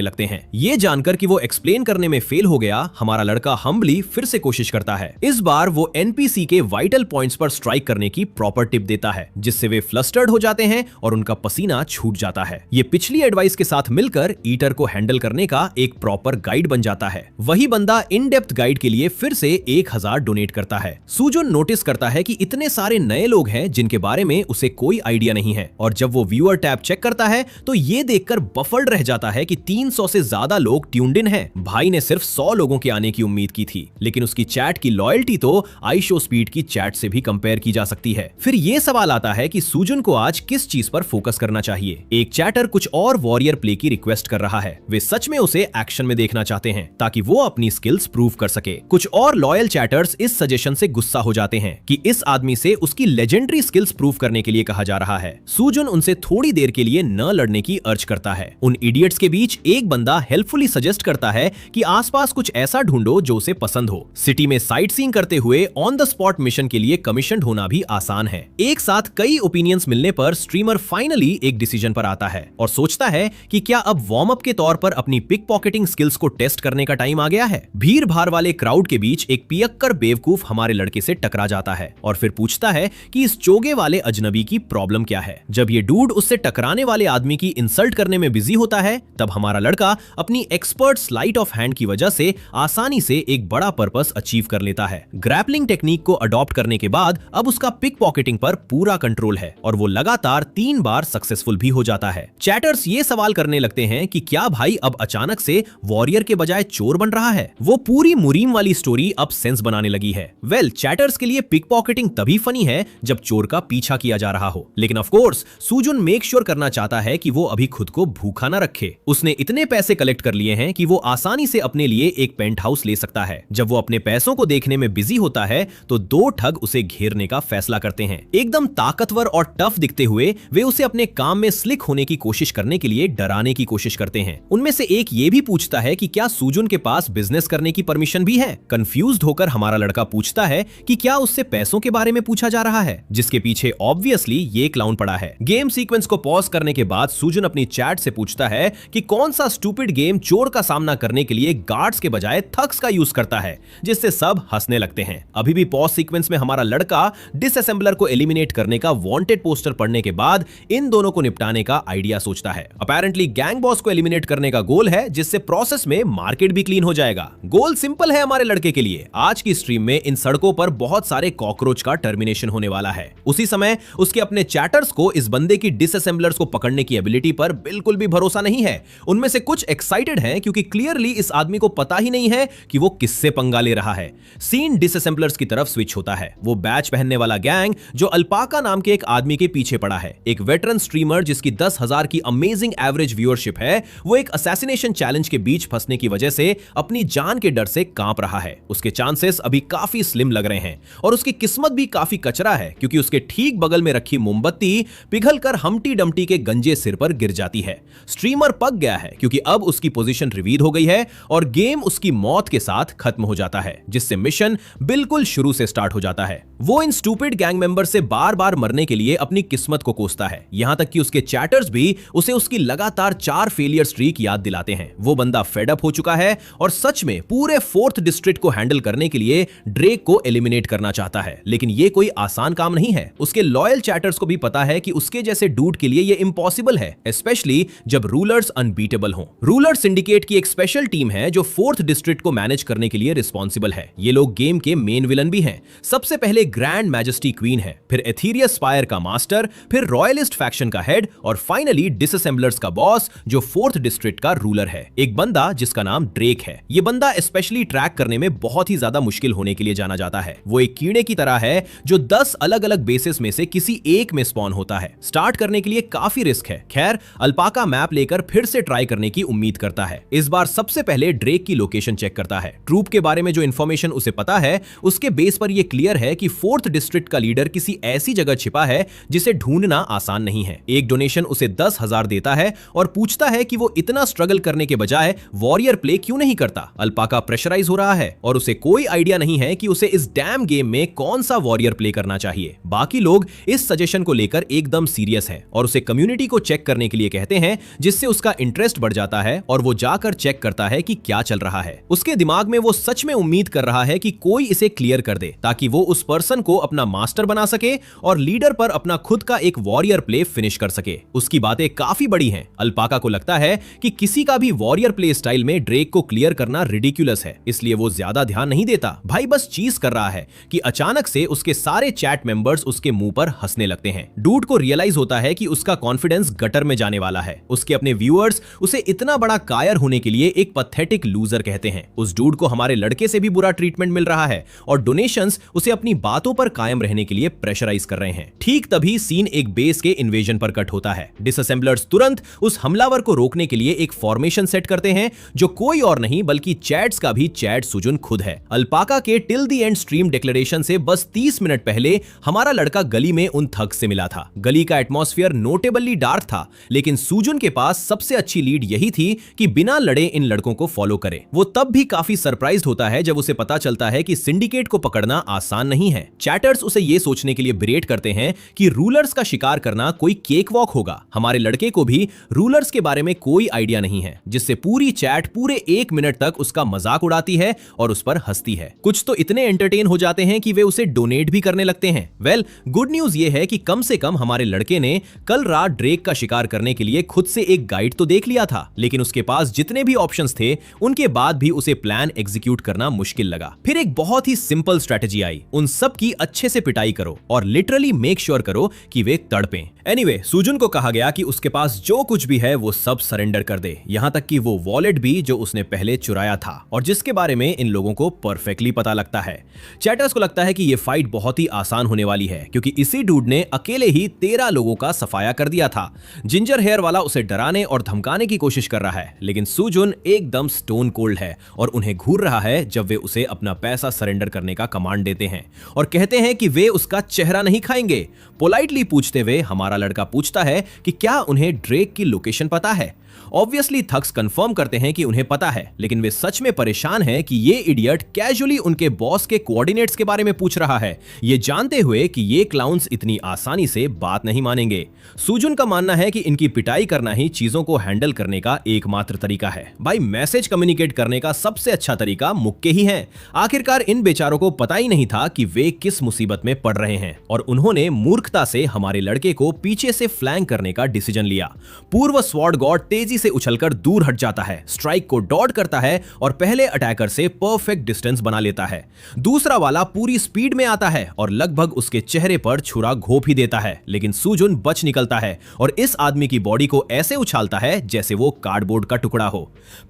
लगते हैं। ये जानकर कि वो एक्सप्लेन करने में फेल हो गया, हमारा लड़का हम्बली फिर से कोशिश करता है। इस बार वो एनपीसी के वाइटल पॉइंट्स पर स्ट्राइक करने की प्रॉपर टिप देता है, जिससे वे फ्लस्टर्ड हो जाते हैं और उनका पसीना छूट जाता है। ये पिछली एडवाइस के साथ मिलकर ईटर को हैंडल करने का एक प्रॉपर गाइड बन जाता है। वही बंदा इन डेप्थ गाइड के लिए फिर से 1000 डोनेट करता है। सूजुन नोटिस करता है कि इतने सारे नए लोग हैं जिनके बारे में उसे कोई आइडिया नहीं है, और जब वो व्यूअर टैब चेक करता है तो ये देखकर बफल्ड रह जाता है कि 300 से ज्यादा लोग ट्यून्ड इन हैं। भाई ने सिर्फ 100 लोगों के आने की उम्मीद की थी, लेकिन उसकी चैट की लॉयल्टी तो आईशो स्पीड की चैट से भी कंपेयर की जा सकती है। फिर ये सवाल आता है कि सूजुन को आज किस चीज पर फोकस करना चाहिए। एक चैटर कुछ और वॉरियर प्ले की रिक्वेस्ट कर रहा है। वे सच में उसे एक्शन में देखना चाहते हैं ताकि वो अपनी स्किल्स प्रूव कर सके। कुछ और लॉयल चैटर्स इस सजेशन से गुस्सा हो जाते हैं कि इस आदमी से उसकी लेजेंडरी स्किल्स प्रूव करने के लिए कहा जा रहा है। सूजुन उनसे थोड़ी देर के लिए न लड़ने की अर्ज करता है। उन इडियट्स के बीच एक बंदा हेल्पफुली सजेस्ट करता है कि आसपास कुछ ऐसा ढूंढो जो उसे पसंद हो। सिटी में साइट सीइंग करते हुए ऑन द स्पॉट मिशन के लिए कमीशन्ड होना भी आसान है। एक साथ कई ओपिनियंस मिलने पर स्ट्रीमर फाइनली एक डिसीजन पर आता है और सोचता है कि क्या अब वार्म अप के तौर पर अपनी पिक पॉकेटिंग स्किल्स को टेस्ट करने का टाइम आ गया है। भीड़ भाड़ वाले क्राउड के बीच एक पियक्कर बेवकूफ हमारे लड़के से टकरा जाता है और फिर पूछता है कि इस चोगे वाले अजनबी की प्रॉब्लम क्या है। जब ये डूड उससे टकराने वाले आदमी की इंसल्ट करने में बिजी होता है, तब हमारा लड़का अपनी एक्सपर्ट स्लाइट ऑफ हैंड की वजह से आसानी से एक बड़ा पर्पस अचीव कर लेता है। ग्रैपलिंग टेक्निक को अडॉप्ट करने के बाद अब उसका पिक पॉकेटिंग पर पूरा कंट्रोल है और वो लगातार 3 बार सक्सेसफुल भी हो जाता है। चैटर्स ये सवाल करने लगते हैं कि क्या भाई अब अचानक से वॉरियर के बजाय चोर बन रहा है। वो पूरी मुरीम वाली स्टोरी अब सेंस बनाने लगी है। वेल, चैटर्स के लिए पिक पॉकेटिंग तभी फनी है जब चोर का पीछा किया जा रहा हो, लेकिन ऑफ कोर्स सूजुन मेक श्योर करना चाहता है कि वो अभी खुद को भूखा ना रखे। उसने इतने पैसे कलेक्ट कर लिए हैं कि वो आसानी से अपने लिए एक पेंट हाउस ले सकता है। जब वो अपने पैसों को देखने में बिजी होता है तो 2 ठग उसे घेरने का फैसला करते हैं। एकदम ताकतवर और टफ दिखते हुए वे उसे अपने काम में स्लिक होने की कोशिश करने के लिए डराने की कोशिश करते हैं। उनमें से एक ये भी पूछता है कि क्या सूजुन के पास बिजनेस करने की परमिशन भी है। कंफ्यूज्ड होकर हमारा लड़का पूछता है कि क्या उससे पैसों के बारे में पूछा जा रहा है, जिसके पीछे ऑब्वियसली ये क्लाउन पड़ा है। गेम सीक्वेंस को पॉज करने के बाद सूजुन अपनी चैट से पूछता है कि कौन सा स्टूपिड गेम चोर का सामना करने के लिए गार्ड्स के बजाय थग्स का यूज करता है, जिससे सब हंसने लगते हैं। अभी भी पॉज सीक्वेंस में हमारा लड़का डिसअसेंबलर को एलिमिनेट करने का वांटेड पोस्टर पढ़ने के बाद इन दोनों को निपटाने का आइडिया सोचता है। अपैरेंटली गैंग बॉस को एलिमिनेट करने का गोल है, जिससे प्रोसेस में मार्केट भी क्लीन हो जाएगा। गोल सिंपल है हमारे लड़के के लिए। आज की स्ट्रीम में इन सड़कों पर बहुत सारे कॉकरोच का टर्मिनेशन होने वाला है। उसी समय उसके अपने चैटर्स को इस बंदे की डिसअसेंबलर्स को पकड़ने की एबिलिटी पर बिल्कुल भी भरोसा नहीं है। उनमें से कुछ एक्साइटेड हैं क्योंकि क्लियरली इस आदमी को पता ही नहीं है कि वो किससे पंगा ले रहा है। सीन डिसअसेंबलर्स की तरफ स्विच होता है। वो बैच पहनने वाला गैंग जो अल्पाका नाम के एक आदमी के पीछे पड़ा है, एक वेटरन स्ट्रीमर जिसकी 10,000 की अमेजिंग एवरेज व्यूअरशिप है, वो एक असैसिनेशन चैलेंज के बीच फंसने की वजह से अपनी जान के डर से कांप रहा है। उसके चांसेस अभी काफी स्लिम लग रहे हैं और उसकी किस्मत भी काफी कचरा है, क्योंकि उसके ठीक बगल में रखी मोमबत्ती पिघलकर हम्टी डम्टी के गंजे सिर पर गिर जाती है। स्ट्रीमर पक गया है क्योंकि अब उसकी पोजीशन रिवील हो गई है और गेम उसकी मौत के साथ खत्म हो जाता है, जिससे मिशन बिल्कुल शुरू से स्टार्ट हो जाता है। वो इन स्टूपिड गैंग मेंबर से बार बार मरने के लिए अपनी किस्मत को कोसता है, यहां तक कि उसके चैटर्स भी उसे उसकी लगातार 4 फेलियर स्ट्रीक याद दिलाते हैं। वो बंदा फेड अप हो चुका है और सच में पूरे 4th डिस्ट्रिक्ट को हैंडल करने के लिए ड्रेक को एलिमिनेट करना चाहता है, लेकिन ये कोई आसान काम नहीं है। उसके लॉयल चैटर्स को भी पता है कि उसके जैसे डूड के लिए ये इम्पॉसिबल है, स्पेशली जब रूलर्स अनबीटेबल हों। रूलर सिंडिकेट की एक स्पेशल टीम है जो 4th डिस्ट्रिक्ट को मैनेज करने के लिए रिस्पॉन्सिबल है। ये लोग गेम के मेन विलन भी हैं। सबसे पहले ग्रैंड मैजेस्टी क्वीन है, फिर एथीरियस स्पायर का मास्टर, फिर रॉयलिस्ट फैक्शन का हेड और फाइनली डिसअसेंबलर्स का बॉस जो 4th डिस्ट्रिक्ट का रूलर है, एक बंदा जिसका नाम ड्रेक है। ये बंदा स्पेशली ट्रैक करने में बहुत ही ज्यादा मुश्किल होने के लिए जाना जाता है। वो एक कीड़े की तरह है जो 10 अलग अलग बेसिस में से किसी एक में स्पॉन होता है। स्टार्ट करने के लिए काफी रिस्क है। खैर, अल्पाका मैप लेकर फिर से ट्राई करने की उम्मीद करता है। इस बार सबसे पहले ड्रेक की लोकेशन चेक करता है। ट्रूप के बारे में जो इंफॉर्मेशन उसे पता है उसके बेस पर यह क्लियर है कि 4th डिस्ट्रिक्ट का लीडर किसी ऐसी जगह छिपा है जिसे ढूंढना आसान नहीं है। एक डोनेशन उसे 10,000 देता है और पूछता है कि वो इतना स्ट्रगल करने के बजाय वॉरियर प्ले क्यों नहीं करता। अल्पाका प्रेशराइज हो रहा है और उसे कोई आइडिया नहीं है कि उसे इस डैम गेम में कौन सा वॉरियर प्ले करना चाहिए। बाकी लोग इस सजेशन को लेकर एकदम सीरियस हैं और उसे कम्युनिटी को चेक करने के लिए कहते हैं, जिससे उसका इंटरेस्ट बढ़ जाता है और वो जाकर चेक करता है कि क्या चल रहा है। उसके दिमाग में वो सच में उम्मीद कर रहा है कि कोई इसे क्लियर कर दे ताकि वो उस पर्सन को अपना मास्टर बना सके और लीडर पर अपना खुद का एक वॉरियर प्ले फिनिश कर सके। उसकी बातें काफी बड़ी हैं। अल्पाका को लगता है कि किसी का भी वॉरियर प्ले स्टाइल में ड्रेक को क्लियर करना रिडिक्युलस है, इसलिए वो ज्यादा ध्यान नहीं देता। भाई बस चीज कर रहा है कि अचानक से उसके सारे चैट मेंबर्स उसके मुंह पर हंसने लगते हैं। डूड को रियलाइज होता है कि उसका कॉन्फिडेंस गटर में जाने वाला है। उसके अपने व्यूअर्स उसे इतना बड़ा कायर होने के लिए एक पैथेटिक लूजर कहते हैं। उस डूड को हमारे लड़के से भी बुरा ट्रीटमेंट मिल रहा है और डोनेशंस उसे अपनी बातों पर कायम रहने के लिए प्रेशराइज कर रहे हैं। ठीक तभी सीन एक बेस के इन्वेजन पर कट होता है। डिसअसेंबलर्स तुरंत उस हमलावर को रोकने के लिए एक फॉर्मेशन सेट करते हैं जो कोई और नहीं बल्कि चैट्स का भी चैट सुजुन खुद है। अल्पाका के till the end stream declaration से बस 30 मिनट पहले हमारा लड़का गली में उन थग से मिला था। गली का एटमॉस्फेयर नोटेबली डार्क था, लेकिन सुजुन के पास सबसे अच्छी लीड यही थी कि बिना लड़े इन लड़कों को फॉलो करे। वो तब भी काफी सरप्राइज्ड होता है जब उसे पता चलता है कि सिंडिकेट को पकड़ना आसान नहीं है। चैटर्स उसे ये सोचने के लिए बिरेट करते हैं कि रूलर्स का शिकार करना कोई केक वॉक होगा। हमारे लड़के को भी रूलर्स के बारे में कोई आइडिया नहीं है, जिससे पूरी चैट पूरे 1 मिनट तक उसका मजाक उड़ाती है और उस पर हंसती है। कुछ तो इतने एंटरटेन हो जाते हैं कि वे उसे डोनेट भी करने लगते हैं। वेल, गुड न्यूज ये है कि कम से कम हमारे लड़के ने कल रात ड्रेक का शिकार करने के लिए खुद से एक गाइड तो देख लिया था, लेकिन उसके पास जितने भी ऑप्शंस थे उनके बाद भी उसे प्लान एग्जीक्यूट करना मुश्किल लगा। फिर एक बहुत ही सिंपल स्ट्रेटजी आई, उन सब की अच्छे से पिटाई करो और लिटरली मेक श्योर करो कि वे तड़पें। एनीवे, सुजुन को कहा गया कि उसके पास जो कुछ भी है वो सब सरेंडर कर दे, यहां तक कि वो वॉलेट भी जो उसने पहले चुराया था और जिसके बारे में इन लोगों को परफेक्टली पता लगता है। चैटर्स को लगता है कि ये फाइट बहुत ही आसान होने वाली है क्योंकि इसी डूड ने अकेले ही 13 लोगों का सफाया कर दिया था। जिंजर हेयर वाला उसे डराने और धमकाने की कोशिश कर रहा है, लेकिन सुजुन एकदम स्टोन कोल्ड है और उन्हें घूर रहा है जब वे उसे अपना पैसा सरेंडर करने का कमांड देते हैं और कहते हैं कि वे उसका चेहरा नहीं खाएंगे। पोलाइटली पूछते हुए हमारा लड़का पूछता है कि क्या उन्हें ड्रेक की लोकेशन पता है। ऑब्वियसली थग्स कंफर्म करते हैं कि उन्हें पता है, लेकिन वे सच में परेशान हैं कि ये इडियट कैजुअली उनके बॉस के कोऑर्डिनेट्स के बारे में पूछ रहा है, ये जानते हुए कि ये क्लाउन्स इतनी आसानी से बात नहीं मानेंगे। सुजुन का मानना है कि इनकी पिटाई करना ही चीजों को हैंडल करने का एकमात्र तरीका है। भाई, मैसेज कम्युनिकेट करने का सबसे अच्छा तरीका मुक्के ही है। आखिरकार इन बेचारों को पता ही नहीं था कि वे किस मुसीबत में पड़ रहे हैं और उन्होंने मूर्खता से हमारे लड़के को पीछे से फ्लैंक करने का डिसीजन लिया। पूर्व स्वॉर्ड गॉड तेजी से उछलकर दूर हट जाता है, स्ट्राइक को डॉट करता है और पहले अटैकर से परफेक्ट डिस्टेंस बना लेता है। दूसरा वाला पूरी स्पीड में आता है और लगभग उसके चेहरे पर छुरा घोंप ही देता है, लेकिन सुजुन बच निकलता है और इस आदमी की बॉडी को ऐसे उछालता है जैसे वो कार्डबोर्ड का टुकड़ा हो।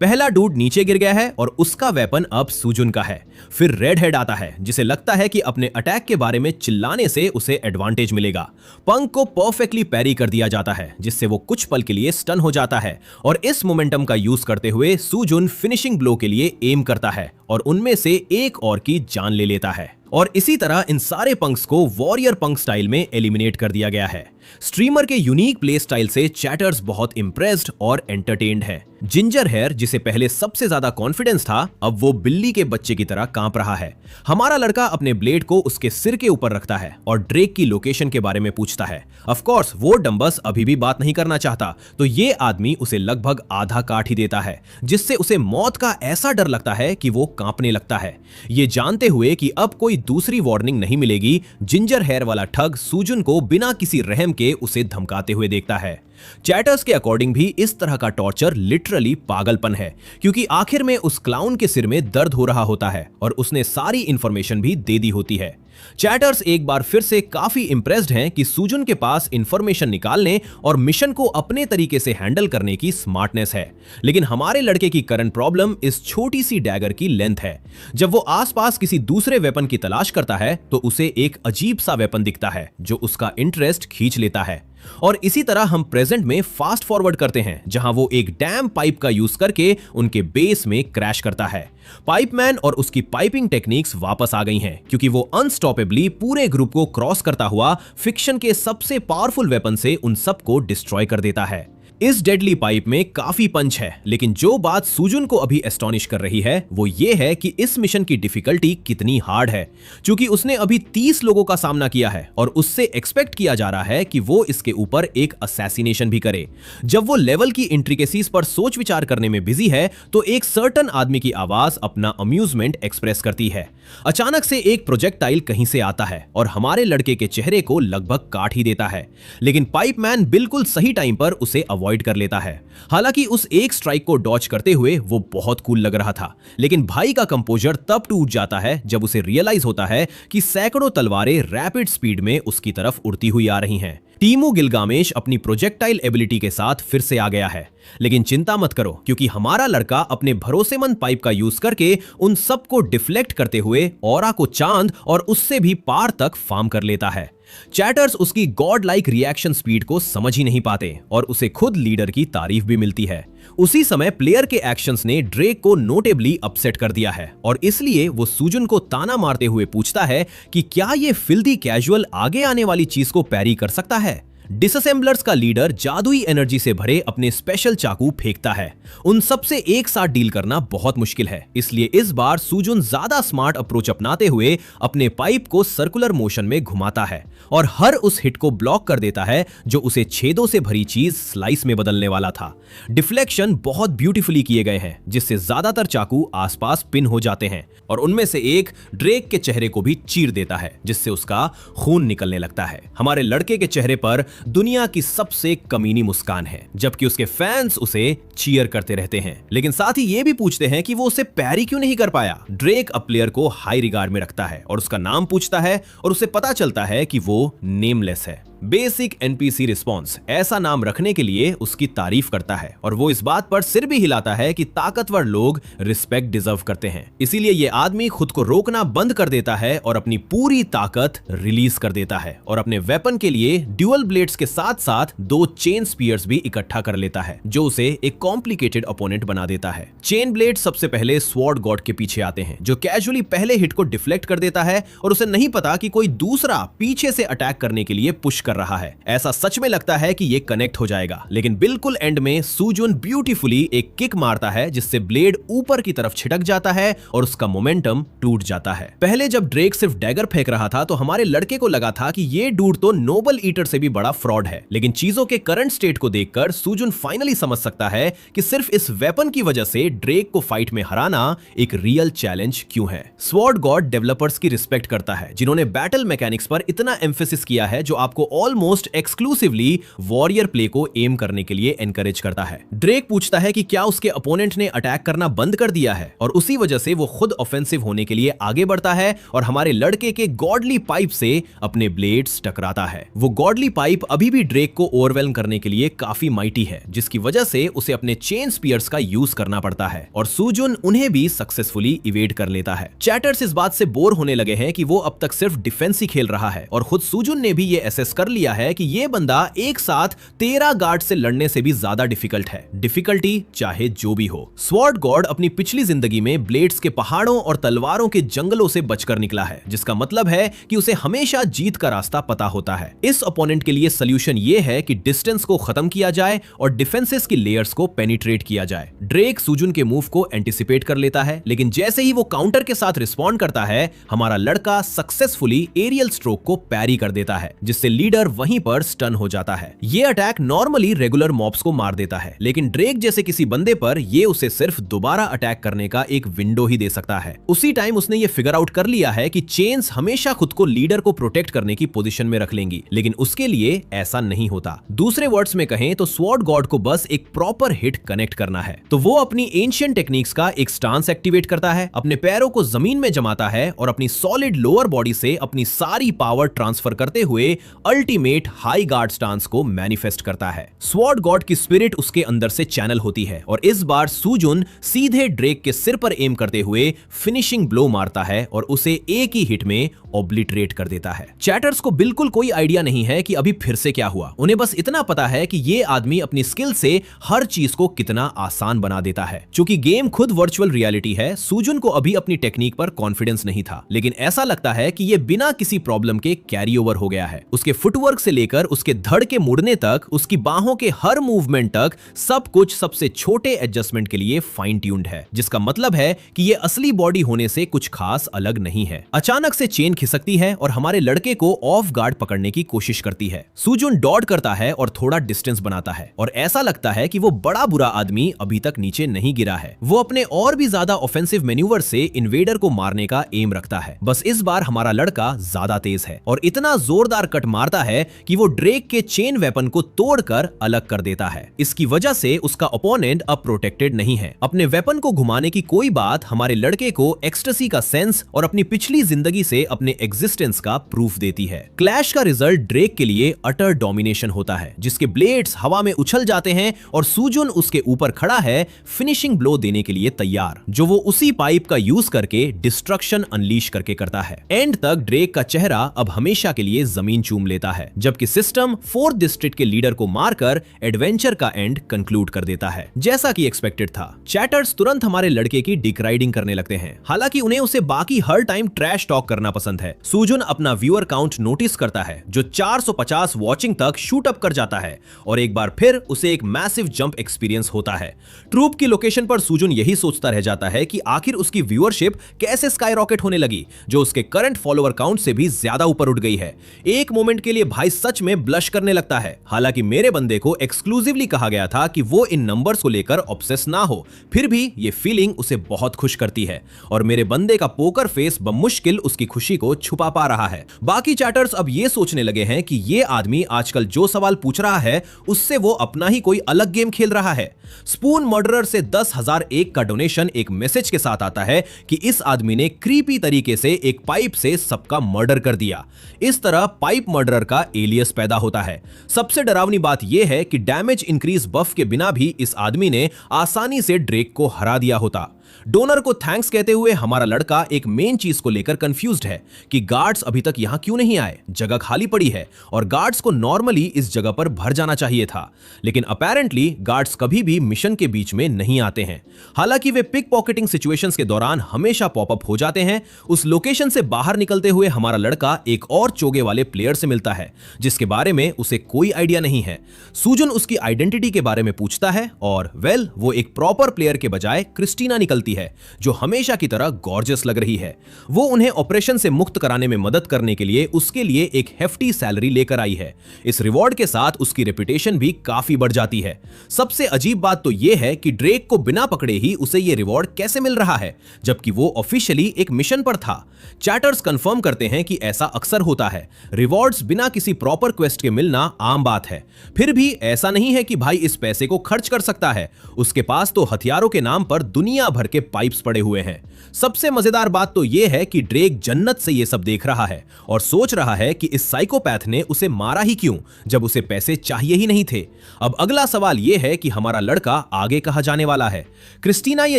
पहला डूड नीचे गिर गया है और उसका वेपन अब सुजुन का है। फिर रेड हेड आता है, जिसे लगता है कि अपने अटैक के बारे में चिल्लाने से उसे एडवांटेज मिलेगा। पंक को परफेक्टली पैरी कर दिया जाता है, जिससे वो कुछ पल के लिए स्टन हो जाता है और इस मोमेंटम का यूज करते हुए सुजुन फिनिशिंग ब्लो के लिए एम करता है और उनमें से एक और की जान ले लेता है। और इसी तरह इन सारे पंक्स को वॉरियर पंक स्टाइल में एलिमिनेट कर दिया गया है। स्ट्रीमर के यूनिक प्ले स्टाइल से चैटर्स बहुत इंप्रेस्ड और एंटरटेन्ड है। जिंजर हेयर, जिसे पहले सबसे ज्यादा कॉन्फिडेंस था, अब वो बिल्ली के बच्चे की तरह कांप रहा है। हमारा लड़का अपने ब्लेड को उसके सिर के ऊपर रखता है और ड्रेक की लोकेशन के बारे में पूछता है। ऑफ कोर्स वो डंबस अभी भी बात नहीं करना चाहता, तो ये आदमी उसे लगभग आधा काट ही देता है, जिससे उसे मौत का ऐसा डर लगता है कि वो कांपने लगता है। ये जानते हुए कि अब कोई दूसरी वार्निंग नहीं मिलेगी, जिंजर हेयर वाला ठग सुजुन को बिना किसी रहम के उसे धमकाते हुए देखता है। चैटर्स के अकॉर्डिंग भी इस तरह का टॉर्चर लिटरली पागलपन है, क्योंकि आखिर में उस क्लाउन के सिर में दर्द हो रहा होता है और उसने सारी इंफॉर्मेशन भी दे दी होती है। चैटर्स एक बार फिर से काफी इंप्रेस्ड हैं कि सुजुन के पास इंफॉर्मेशन निकालने और मिशन को अपने तरीके से हैंडल करने की स्मार्टनेस है, लेकिन हमारे लड़के की करंट प्रॉब्लम इस छोटी सी डैगर की लेंथ है। जब वो आसपास किसी दूसरे वेपन की तलाश करता है तो उसे एक अजीब सा वेपन दिखता है जो उसका इंटरेस्ट खींच लेता है। और इसी तरह हम प्रेजेंट में फास्ट फॉरवर्ड करते हैं, जहां वो एक डैम पाइप का यूज करके उनके बेस में क्रैश करता है। पाइपमैन और उसकी पाइपिंग टेक्निक्स वापस आ गई हैं, क्योंकि वो अनस्टॉपेबली पूरे ग्रुप को क्रॉस करता हुआ फिक्शन के सबसे पावरफुल वेपन से उन सबको डिस्ट्रॉय कर देता है। इस डेडली पाइप में काफी पंच है, लेकिन जो बात सुजुन को अभी एस्टॉनिश कर रही है वो ये है कि इस मिशन की डिफिकल्टी कितनी हार्ड है, क्योंकि उसने अभी 30 लोगों का सामना किया है और उससे एक्सपेक्ट किया जा रहा है कि वो इसके ऊपर एक असैसिनेशन भी करे। जब वो लेवल की इंट्रिकेसीज पर सोच विचार करने में बिजी है तो एक सर्टन आदमी की आवाज अपना अम्यूजमेंट एक्सप्रेस करती है। अचानक से एक प्रोजेक्टाइल कहीं से आता है और हमारे लड़के के चेहरे को लगभग काट ही देता है, लेकिन पाइपमैन बिल्कुल सही टाइम पर उसे अवॉइड कर लेता है। हालांकि उस एक स्ट्राइक को डॉच करते हुए वो बहुत कूल लग रहा था, लेकिन भाई का कंपोजर तब टूट जाता है जब उसे रियलाइज होता है कि सैकड़ों तलवारें रैपिड स्पीड में उसकी तरफ उड़ती हुई आ रही हैं। टीमू गिलगामेश अपनी प्रोजेक्टाइल एबिलिटी के साथ फिर से आ गया है, लेकिन चिंता मत करो, क्योंकि हमारा लड़का अपने भरोसेमंद पाइप का यूज करके उन सबको डिफ्लेक्ट करते हुए ऑरा को चांद और उससे भी पार तक फार्म कर लेता है। चैटर्स उसकी गॉड लाइक रिएक्शन स्पीड को समझ ही नहीं पाते और उसे खुद लीडर की तारीफ भी मिलती है। उसी समय प्लेयर के एक्शंस ने ड्रेक को नोटेबली अपसेट कर दिया है और इसलिए वो सुजुन को ताना मारते हुए पूछता है कि क्या ये फिल्दी कैजुअल आगे आने वाली चीज को पैरी कर सकता है। डिसअसेंबलर्स का लीडर जादुई एनर्जी से भरे अपने स्पेशल चाकू फेंकता है। उन सबसे एक साथ डील करना बहुत मुश्किल है, इसलिए इस बार सुजुन ज्यादा स्मार्ट अप्रोच अपनाते हुए अपने पाइप को सर्कुलर मोशन में घुमाता है और हर उस हिट को ब्लॉक कर देता है जो उसे छेदों से भरी चीज स्लाइस में बदलने वाला था। डिफ्लेक्शन बहुत ब्यूटीफुली किए गए हैं, जिससे ज्यादातर चाकू आसपास पिन हो जाते हैं और उनमें से एक ड्रेक के चेहरे को भी चीर देता है, जिससे उसका खून निकलने लगता है। हमारे लड़के के चेहरे पर दुनिया की सबसे कमीनी मुस्कान है, जबकि उसके फैंस उसे चीयर करते रहते हैं, लेकिन साथ ही ये भी पूछते हैं कि वो उसे पैरी क्यों नहीं कर पाया। ड्रेक अ प्लेयर को हाई रिगार्ड में रखता है और उसका नाम पूछता है और उसे पता चलता है कि वो नेमलेस है। बेसिक एनपीसी रिस्पॉन्स ऐसा नाम रखने के लिए उसकी तारीफ करता है और वो इस बात पर सिर भी हिलाता है कि ताकतवर लोग रिस्पेक्ट डिजर्व करते हैं। इसीलिए ये आदमी खुद को रोकना बंद कर देता है और अपनी पूरी ताकत रिलीज कर देता है और अपने वेपन के लिए ड्यूअल ब्लेड्स के साथ साथ 2 चेन स्पीयर्स भी इकट्ठा कर लेता है, जो उसे एक कॉम्प्लिकेटेड ओपोनेंट बना देता है। चेन ब्लेड सबसे पहले स्वॉर्ड गॉड के पीछे आते हैं, जो कैजुअली पहले हिट को डिफ्लेक्ट कर देता है और उसे नहीं पता कि कोई दूसरा पीछे से अटैक करने के लिए पुश कर रहा है। ऐसा सच में लगता है कि ये कनेक्ट हो जाएगा, लेकिन बिल्कुल एंड में सुजुन ब्यूटीफुली एक किक मारता है जिससे ब्लेड ऊपर की तरफ छिटक जाता है और उसका मोमेंटम टूट जाता है। पहले जब ड्रेक सिर्फ डैगर फेंक रहा था तो हमारे लड़के को लगा था कि ये डूड तो नोबल ईटर से भी बड़ा फ्रॉड है, लेकिन चीजों के करंट स्टेट को देखकर सुजुन फाइनली समझ सकता है कि सिर्फ इस वेपन की वजह से ड्रेक को फाइट में हराना एक रियल चैलेंज क्यों है। स्वॉर्ड गॉड डेवलपर्स की रिस्पेक्ट करता है, जिन्होंने बैटल मैकेनिक्स पर इतना एम्फेसिस किया है जो आपको ऑलमोस्ट एक्सक्लूसिवली वॉरियर प्ले को एम करने के लिए एनकरेज करता है। ड्रेक पूछता है कि क्या उसके अपोनेंट ने अटैक करना बंद कर दिया है और उसी वजह से वो खुद ऑफेंसिव होने के लिए आगे बढ़ता है और हमारे लड़के के गॉडली पाइप से अपने ब्लेड्स टकराता है। वो गॉडली पाइप अभी भी ड्रेक को ओवरवेल्म करने के लिए काफी माइटी है, जिसकी वजह से उसे अपने चेन स्पीयर्स का यूज करना पड़ता है और सुजुन उन्हें भी सक्सेसफुली इवेड कर लेता है। चैटर्स इस बात से बोर होने लगे हैं कि वो अब तक सिर्फ डिफेंस ही खेल रहा है और खुद सुजुन ने भी ये एसेस कर लिया है कि ये बंदा एक साथ 13 गार्ड से लड़ने से भी ज्यादा डिफिकल्ट है, डिफिकल्टी चाहे जो भी हो। स्वॉर्ड गॉड अपनी पिछली जिंदगी में ब्लेड्स के पहाड़ों और तलवारों के जंगलों से बचकर निकला है, जिसका मतलब है कि उसे हमेशा जीत का रास्ता पता होता है। इस ओपोनेंट के लिए सोल्यूशन ये है कि डिस्टेंस को खत्म किया जाए और डिफेंसेस की लेयर्स को पेनिट्रेट किया जाए। ड्रेक सुजुन के मूव को एंटिसिपेट कर लेता है, लेकिन जैसे ही वो काउंटर के साथ रिस्पॉन्ड करता है, हमारा लड़का सक्सेसफुली एरियल स्ट्रोक को पैरी कर देता है, जिससे लीडर वहीं पर स्टन हो जाता है। ये अटैक नॉर्मली रेगुलर मॉब्स को मार देता है, लेकिन ड्रेक जैसे किसी बंदे पर ये उसे सिर्फ दोबारा अटैक करने का एक विंडो ही दे सकता है। उसी टाइम उसने ये फिगर आउट कर लिया है कि चेन्स हमेशा खुद को लीडर को प्रोटेक्ट करने की पोजीशन में रख लेंगी, लेकिन उसके लिए ऐसा नहीं होता। दूसरे वर्ड्स में कहें तो स्वॉर्ड गॉड को बस एक प्रॉपर हिट कनेक्ट करना है, तो वो अपनी एंशिएंट टेक्निक्स का एक स्टांस एक्टिवेट करता है, अपने पैरों को जमीन में जमाता है और अपनी सॉलिड लोअर बॉडी से अपनी सारी पावर ट्रांसफर करते हुए अल्टीमेट हाई गार्ड स्टांस को मैनिफेस्ट करता है। स्वॉर्ड गॉड की स्पिरिट उसके अंदर से चैनल होती है और इस बार सुजुन सीधे ड्रेक के सिर पर एम करते हुए फिनिशिंग ब्लो मारता है और उसे एक ही हिट में ऑब्लिटरेट कर देता है। चैटर्स को बिल्कुल कोई आइडिया नहीं है कि अभी फिर से क्या हुआ। उन्हें बस इतना पता है कि ये आदमी अपनी स्किल से हर चीज को कितना आसान बना देता है। चूंकि गेम खुद वर्चुअल रियलिटी है, सुजुन को अभी अपनी टेक्निक पर कॉन्फिडेंस नहीं था, लेकिन ऐसा लगता है कि ये बिना किसी प्रॉब्लम के कैरी ओवर हो गया है। उसके फुटवर्क से लेकर उसके धड़ के मुड़ने तक, उसकी बाहों के हर मूवमेंट तक सब कुछ सबसे छोटे एडजस्टमेंट के लिए फाइन ट्यून्ड है, जिसका मतलब है कि ये असली बॉडी होने से कुछ खास अलग नहीं है। अचानक से चेन खिसकती है और हमारे लड़के को ऑफ गार्ड पकड़ने की कोशिश करती है। सुजुन डॉड करता है और थोड़ा डिस्टेंस बनाता है और ऐसा लगता है कि वो बड़ा बुरा आदमी अभी तक नीचे नहीं गिरा है। वो अपने और भी ज्यादा ऑफेंसिव मैन्यूवर से इन्वेडर को मारने का एम रखता है। बस इस बार हमारा लड़का ज्यादा तेज है और इतना जोरदार कट मारता है कि वो ड्रेक के चेन वेपन को तोड़कर अलग कर देता है। इसकी वजह से उसका ओपोनेंट अब प्रोटेक्टेड नहीं है। अपने वेपन को घुमाने की कोई बात हमारे लड़के को एक्सटेसी का सेंस और अपनी पिछली जिंदगी से अपने एग्जिस्टेंस का प्रूफ देती है। क्लैश का रिजल्ट ड्रेक के लिए अटर डोमिनेशन होता है, जिसके ब्लेड्स हवा में उछल जाते हैं और सुजुन उसके ऊपर खड़ा है, फिनिशिंग ब्लो देने के लिए तैयार, जो वो उसी पाइप का यूज करके डिस्ट्रक्शन अनलीश करके करता है। एंड तक ड्रेक का चेहरा अब हमेशा के लिए जमीन चूम लेता है, जबकि सिस्टम 4th डिस्ट्रिक्ट के लीडर को मारकर एडवेंचर का एंड कंक्लूड कर देता है, जैसा कि एक्सपेक्टेड था। चैटर्स तुरंत हमारे लड़के की डिक्राइडिंग करने लगते हैं, हालांकि उन्हें उसे बाकी हर टाइम ट्रैश टॉक करना पसंद है। सुजुन अपना व्यूअर काउंट नोटिस करता है, जो 450 वॉचिंग तक शूट अप कर जाता है और एक बार फिर उसे एक मैसिव जंप एक्सपीरियंस होता है। ट्रूप की लोकेशन पर सुजुन यही सोचता रह जाता है कि आखिर उसकी व्यूअरशिप कैसे स्काई रॉकेट होने लगी, जो उसके करंट फॉलोअर काउंट से भी ज्यादा ऊपर उठ गई है। एक मोमेंट के लिए भाई सच में ब्लश करने लगता है। हालांकि मेरे बंदे को एक्सक्लूसिवली कहा गया था कि वो इन नंबर्स को लेकर ऑब्सेस ना हो, फिर भी ये फीलिंग उसे बहुत खुश करती है और मेरे बंदे का पोकर फेस बमुश्किल उसकी खुशी को छुपा पा रहा है। बाकी चैटर्स अब ये सोचने लगे हैं कि ये आदमी आजकल जो सवाल पूछ रहा है उससे वो अपना ही कोई अलग गेम खेल रहा है। स्पून मर्डरर से 10,001 का डोनेशन एक मैसेज के साथ आता है कि इस आदमी ने क्रीपी तरीके से एक पाइप से सबका मर्डर कर दिया। इस तरह पाइप मर्डरर का एलियस पैदा होता है। सबसे डरावनी बात यह है कि डैमेज इंक्रीज बफ के बिना भी इस आदमी ने आसानी से ड्रेक को हरा दिया होता। डोनर को थैंक्स कहते हुए हमारा लड़का एक मेन चीज को लेकर कंफ्यूज्ड है कि गार्ड्स अभी तक यहां क्यों नहीं आए। जगह खाली पड़ी है और गार्ड्स को नॉर्मली इस जगह पर भर जाना चाहिए था, लेकिन अपेरेंटली गार्ड्स कभी भी मिशन के बीच में नहीं आते हैं। हालांकि वे पिक पॉकेटिंग सिचुएशंस के दौरान हमेशा पॉपअप हो जाते हैं। उस लोकेशन से बाहर निकलते हुए हमारा लड़का एक और चोगे वाले प्लेयर से मिलता है, जिसके बारे में उसे कोई आइडिया नहीं है। सुजुन उसकी आइडेंटिटी के बारे में पूछता है और वो एक प्रॉपर प्लेयर के बजाय क्रिस्टीना निकलती है, जो हमेशा की तरह गॉर्जियस लग रही है। वो उन्हें ऑपरेशन से मुक्त कराने में मदद करने के लिए उसके लिए एक हेफ्टी सैलरी लेकर आई है। इस रिवॉर्ड के साथ उसकी रेपुटेशन भी काफी बढ़ जाती है। सबसे अजीब बात तो यह है कि ड्रेक को बिना पकड़े ही उसे यह रिवॉर्ड कैसे मिल रहा है, जबकि वो ऑफिशियली एक मिशन पर था। चैटर्स कंफर्म करते हैं कि ऐसा अक्सर होता है। रिवॉर्ड्स बिना बिना किसी प्रॉपर क्वेस्ट के मिलना आम बात है। फिर भी ऐसा नहीं है कि भाई इस पैसे को खर्च कर सकता है। उसके पास तो हथियारों के नाम पर दुनिया भर के पाइप्स पड़े हुए हैं। सबसे मजेदार बात तो यह है कि ड्रेक जन्नत से यह सब देख रहा है और सोच रहा है कि इस साइकोपैथ ने उसे मारा ही क्यों, जब उसे पैसे चाहिए ही नहीं थे। अब अगला सवाल यह है कि हमारा लड़का आगे कहां जाने वाला है। क्रिस्टीना यह